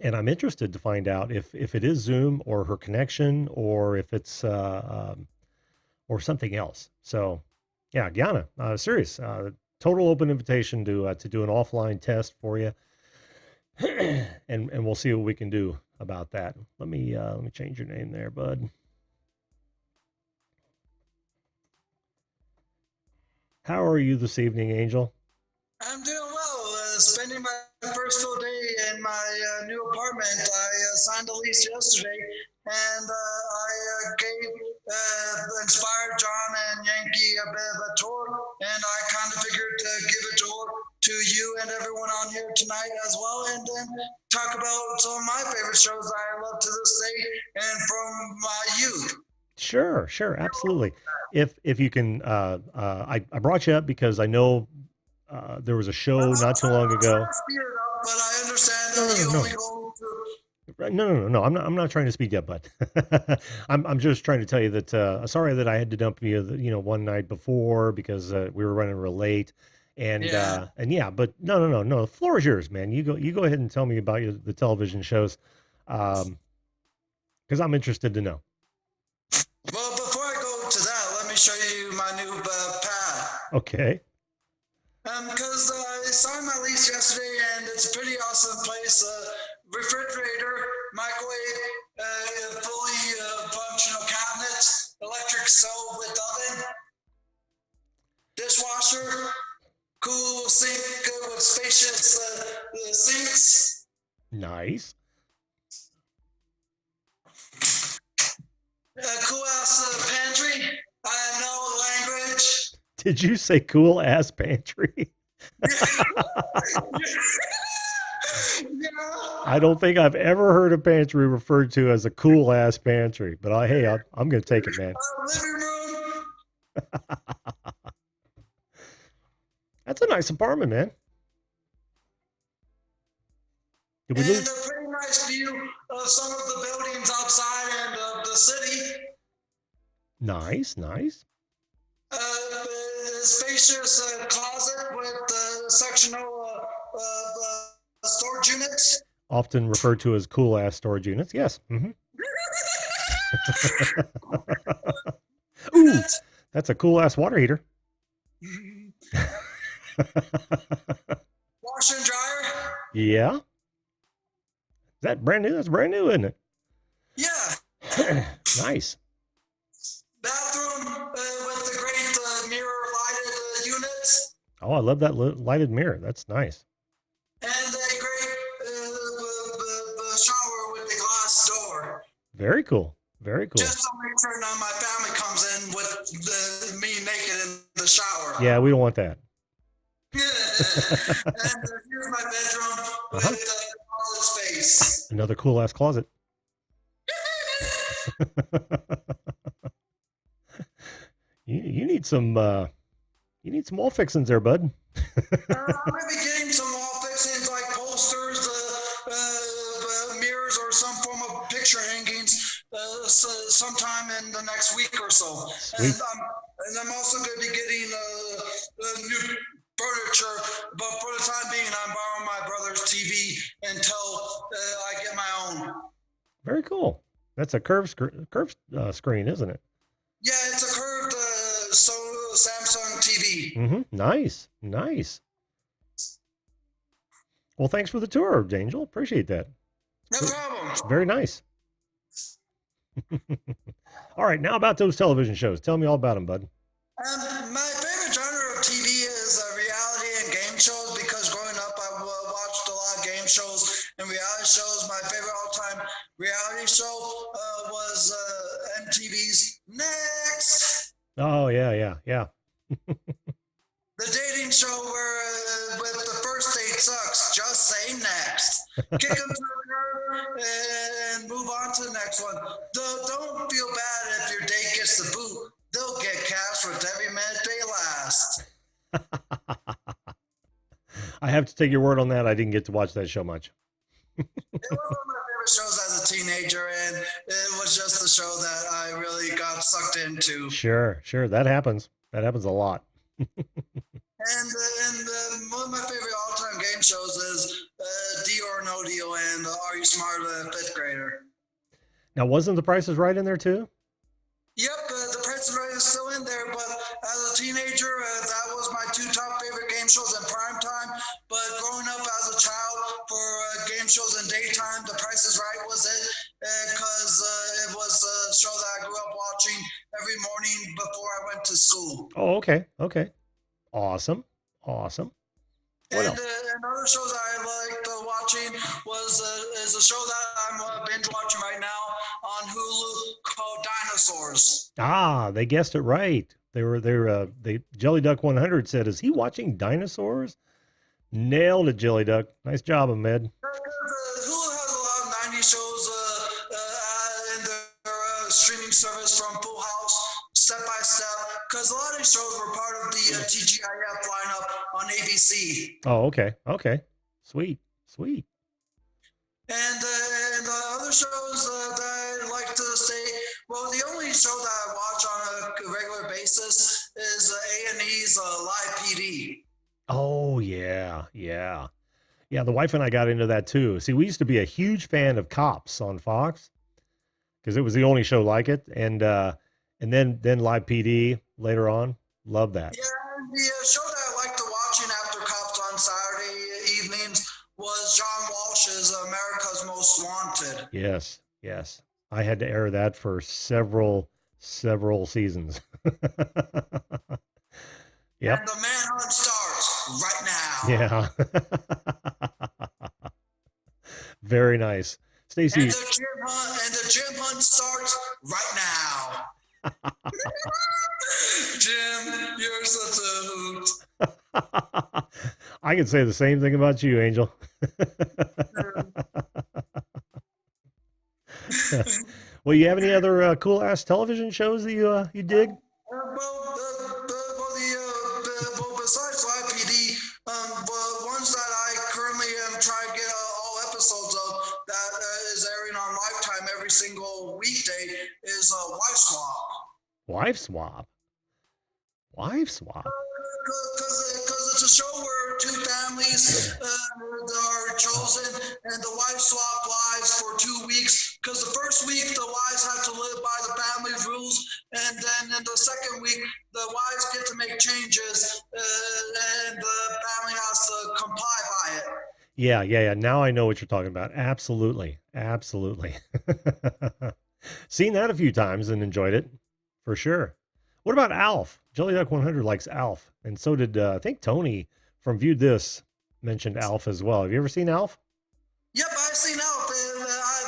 And I'm interested to find out if it is Zoom or her connection, or if it's or something else. So yeah, Guyana, serious, total open invitation to do an offline test for you. and we'll see what we can do about that. Let me change your name there, bud. How are you this evening, Angel? I'm doing well. Spending my first full day in my new apartment. I signed a lease yesterday, and I gave Inspired John and Yankee a bit of a tour, and I kind of figured to give a tour to you and everyone on here tonight as well, and then talk about some of my favorite shows I love to this day and from my youth. Sure, absolutely. If you can, I brought you up because I know there was a show not too long ago. But I understand that you only go to No. I'm not trying to speed you up, bud. I'm just trying to tell you that sorry that I had to dump you, one night before because we were running real late, Yeah. and yeah, but no. The floor is yours, man. You go ahead and tell me about the television shows, because I'm interested to know. Well, before I go to that, let me show you my new pad. Okay. Because I signed my lease yesterday, and it's a pretty awesome place. Refrigerator, microwave, fully functional cabinet, electric stove with oven, dishwasher, cool sink with spacious sinks. Nice. Cool ass pantry. I know language. Did you say cool ass pantry? I don't think I've ever heard a pantry referred to as a cool ass pantry, but I'm going to take it, man. Living room. That's a nice apartment, man. Did we And lose? a pretty nice view of some of the buildings outside and of the city. Nice. Spacious closet with sectional storage units. Often referred to as cool ass storage units. Yes. Mm-hmm. Ooh, that's a cool ass water heater. Washer and dryer. Yeah. Is that brand new? That's brand new, isn't it? Yeah. Nice. Bathroom with the great mirror lighted units. Oh, I love that lighted mirror. That's nice. And a great shower with a glass door. Very cool. Just to make sure none of my family comes in with me naked in the shower. Yeah, we don't want that. And here's my bedroom with closet space. Another cool ass closet. You need some wall fixings there, bud. I'm gonna be getting some wall fixings like posters, mirrors, or some form of picture hangings sometime in the next week or so. Sweet. And I'm also going to be getting new furniture, but for the time being, I'm borrowing my brother's TV until I get my own. Very cool. That's a curved screen, isn't it? Yeah, it's a curved Samsung TV. Mm-hmm. Nice. Well, thanks for the tour, Angel. Appreciate that. No problem. Very nice. All right, now about those television shows. Tell me all about them, bud. My favorite genre of TV is reality and game shows because growing up I watched a lot of game shows and reality shows. My favorite all-time reality show was MTV's Next. Oh, yeah. The dating show where with the first date sucks, just say next. Kick them to the curb and move on to the next one. Don't feel bad if your date gets the boot. They'll get cash with every minute they last. I have to take your word on that. I didn't get to watch that show much. It was one of my favorite shows as a teenager, and it was just a show that I really got sucked into. Sure. That happens. That happens a lot. And one of my favorite all-time game shows is Deal or No Deal and Are You Smarter Than a Fifth Grader? Now, wasn't The Price is Right in there too? Yep, The Price is Right is still in there, but as a teenager, that was my two top favorite game shows in prime time. But growing up as a child for game shows in daytime, The Price is Right was it, because it was a show that I grew up watching every morning before I went to school. Oh, okay. Awesome. What And else? another show that I liked watching is a show that I'm binge watching right now on Hulu called Dinosaurs. Ah, they guessed it right. They Jelly Duck 100 said, "Is he watching Dinosaurs?" Nailed it, Jelly Duck. Nice job, Ahmed. Hulu has a lot of 90s shows in their streaming service, from Full House, Step by Step, because a lot of these shows were part of the TGIF lineup on ABC. Oh, okay. Sweet. And shows that I like to stay. Well, the only show that I watch on a regular basis is A&E's Live PD. Oh yeah, yeah. Yeah, the wife and I got into that too. See, we used to be a huge fan of Cops on Fox because it was the only show like it, and then Live PD later on. Love that. Yeah, the show that I liked watching after Cops on Saturday evenings was John Walsh's America's Most Wanted. Yes, yes. I had to air that for several seasons. Yep. And the manhunt starts right Yeah. now. Very nice. Stacy. And the gym hunt starts right now. Jim, you're such a hoot. I can say the same thing about you, Angel. Well, you have any other cool ass television shows that you dig? Besides Live PD, the ones that I currently am trying to get all episodes of that is airing on Lifetime every single weekday is Wife Swap. Wife Swap? Wife Swap? Because it's a show where two families are chosen and the wife swap lives for 2 weeks. Because the first week the wives have to live by the family's rules, and then in the second week the wives get to make changes, and the family has to comply by it. Yeah. Now I know what you're talking about. Absolutely. Seen that a few times and enjoyed it for sure. What about Alf? Jelly Duck 100 likes Alf, and so did I think Tony from Viewed This mentioned Alf as well. Have you ever seen Alf? Yep, I've seen Alf.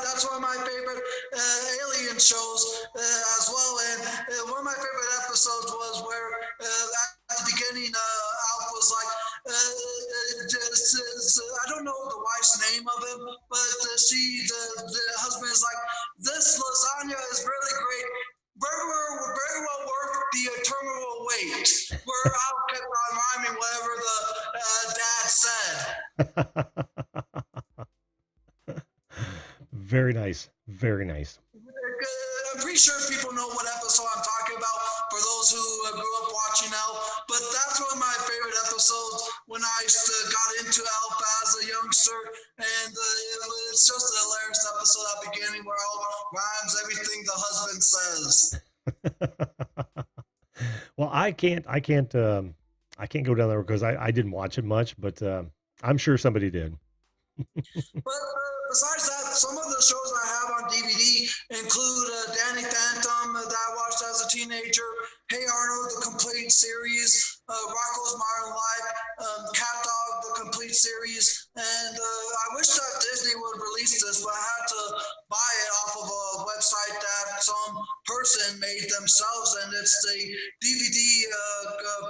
That's one of my favorite alien shows as well. And one of my favorite episodes was where at the beginning Alf was like, I don't know the wife's name of him, but the husband is like, this lasagna is really great. Very well worth the eternal wait. Where Alf kept on rhyming whatever the dad said. Very nice. I'm pretty sure people know what episode I'm talking about for those who grew up watching Elf, but that's one of my favorite episodes when I got into Elf as a youngster, and it's just a hilarious episode at the beginning where Elf rhymes everything the husband says. Well, I can't go down there because I didn't watch it much, but I'm sure somebody did. But besides that, some of the shows I have on DVD include Danny Phantom that I watched as a teenager, Hey Arnold, the complete series, Rocko's Modern Life, Cat Dog, the complete series, and I wish that Disney would release this, but I had to buy it off of a website that some person made themselves, and it's the DVD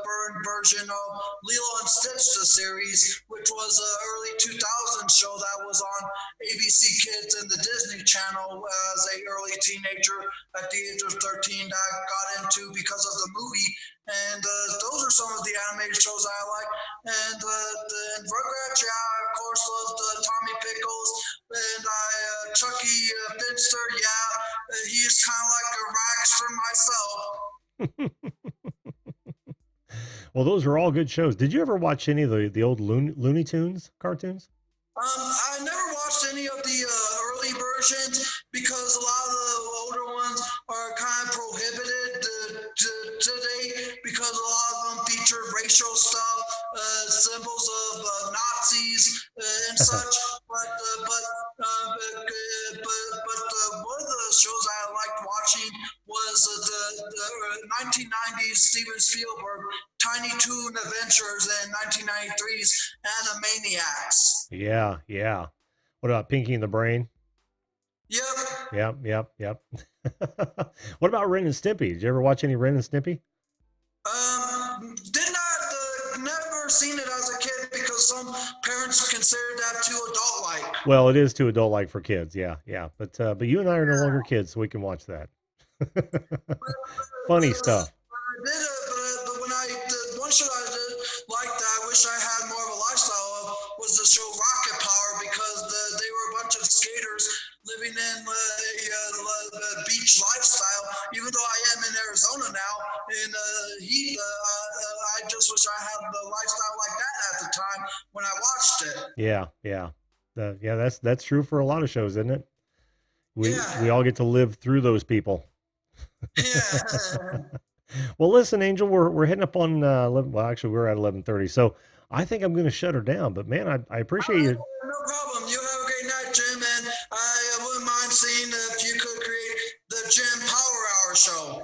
burned version of Lilo and Stitch, the series, which was an early 2000s show that was on ABC Kids and the Disney Channel as a early teenager at the age of 13 that I got into because of the movie. And those are some of the animated shows I like. And Rugrats, yeah, I of course love Tommy Pickles, and Chucky Finster, yeah, he's kind of like a Rags for myself. Well, those are all good shows. Did you ever watch any of the old Looney Tunes cartoons? I never watched any of the early versions because a lot of the older ones are kind of prohibited today because a lot of them feature racial stuff, symbols of Nazis and such. But one of the shows I liked watching was the 1990s Steven Spielberg Tiny Toon Adventures and 1993's Animaniacs. Yeah. What about Pinky and the Brain? Yep. What about Ren and Stimpy? Did you ever watch any Ren and Stimpy? Did not, never seen it as a kid because some parents consider that too adult-like. Well, it is too adult-like for kids. Yeah. But you and I are no longer kids, so we can watch that. Funny stuff. But when the one show I did like that I wish I had more of a lifestyle of was the show Rocket Power because they were a bunch of skaters living in it. Yeah, yeah. Yeah, that's true for a lot of shows, isn't it? We Yeah. all get to live through those people. Yeah. Well, listen, Angel, we're heading up on 11, well, actually, we're at 11:30, so I think I'm going to shut her down. But man, I appreciate you. No problem. You have a great night, Jim, and I wouldn't mind seeing if you could create the Jim Power Hour show.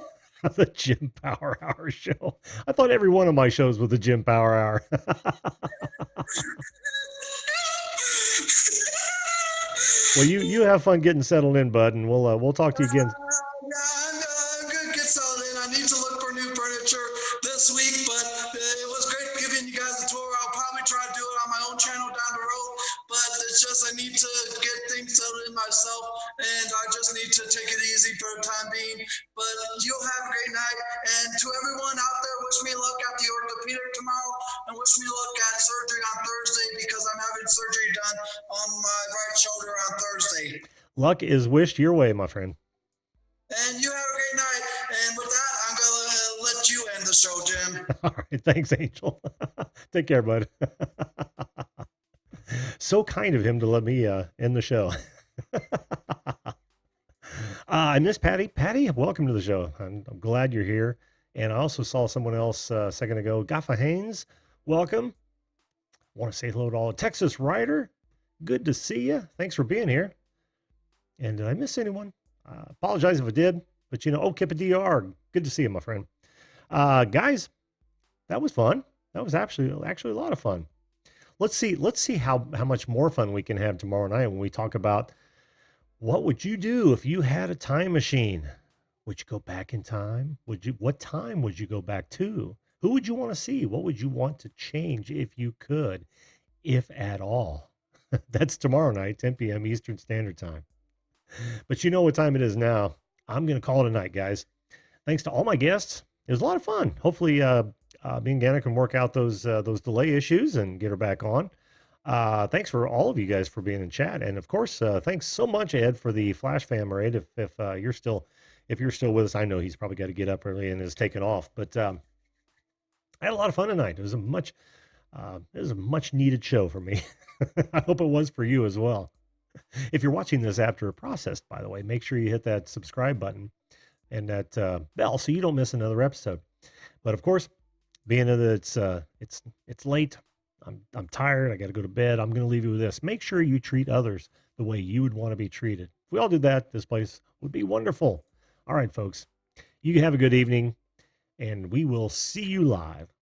The Jim Power Hour show. I thought every one of my shows was the Jim Power Hour. Well, you have fun getting settled in, bud, and we'll talk to you again. I'm going to get settled in. I need to look for new furniture this week, but it was great giving you guys a tour. I'll probably try to do it on my own channel down the road, but it's just I need to get things settled in myself, and I just need to take it easy for the time being. But you'll have a great night, and to everyone out there, wish me luck at the orthopedic tomorrow, and wish me luck at surgery on Thursday because I'm having surgery done on my right shoulder on Thursday. Luck is wished your way, my friend. And you have a great night. And with that, I'm going to let you end the show, Jim. All right. Thanks, Angel. Take care, bud. So kind of him to let me end the show. I miss Patty. Patty, welcome to the show. I'm glad you're here. And I also saw someone else a second ago. Gaffa Haynes, welcome. Want to say hello to all. Texas Rider, good to see you. Thanks for being here. And did I miss anyone? Apologize if I did, but Kippa DR, good to see you, my friend. Guys, that was fun. That was actually a lot of fun. Let's see how much more fun we can have tomorrow night when we talk about what would you do if you had a time machine? Would you go back in time? What time would you go back to? Who would you want to see? What would you want to change if you could, if at all? That's tomorrow night, 10 p.m. Eastern Standard Time. But you know what time it is now. I'm going to call it a night, guys. Thanks to all my guests. It was a lot of fun. Hopefully, me and Ganna can work out those delay issues and get her back on. Thanks for all of you guys for being in chat. And of course, thanks so much, Ed, for the Flash Fam raid. If you're still with us, I know he's probably got to get up early and is taken off. But I had a lot of fun tonight. It was a much needed show for me. I hope it was for you as well. If you're watching this after processed, by the way, make sure you hit that subscribe button and that bell so you don't miss another episode. But of course, being that it's late, I'm tired, I got to go to bed, I'm going to leave you with this. Make sure you treat others the way you would want to be treated. If we all did that, this place would be wonderful. All right, folks, you have a good evening, and we will see you live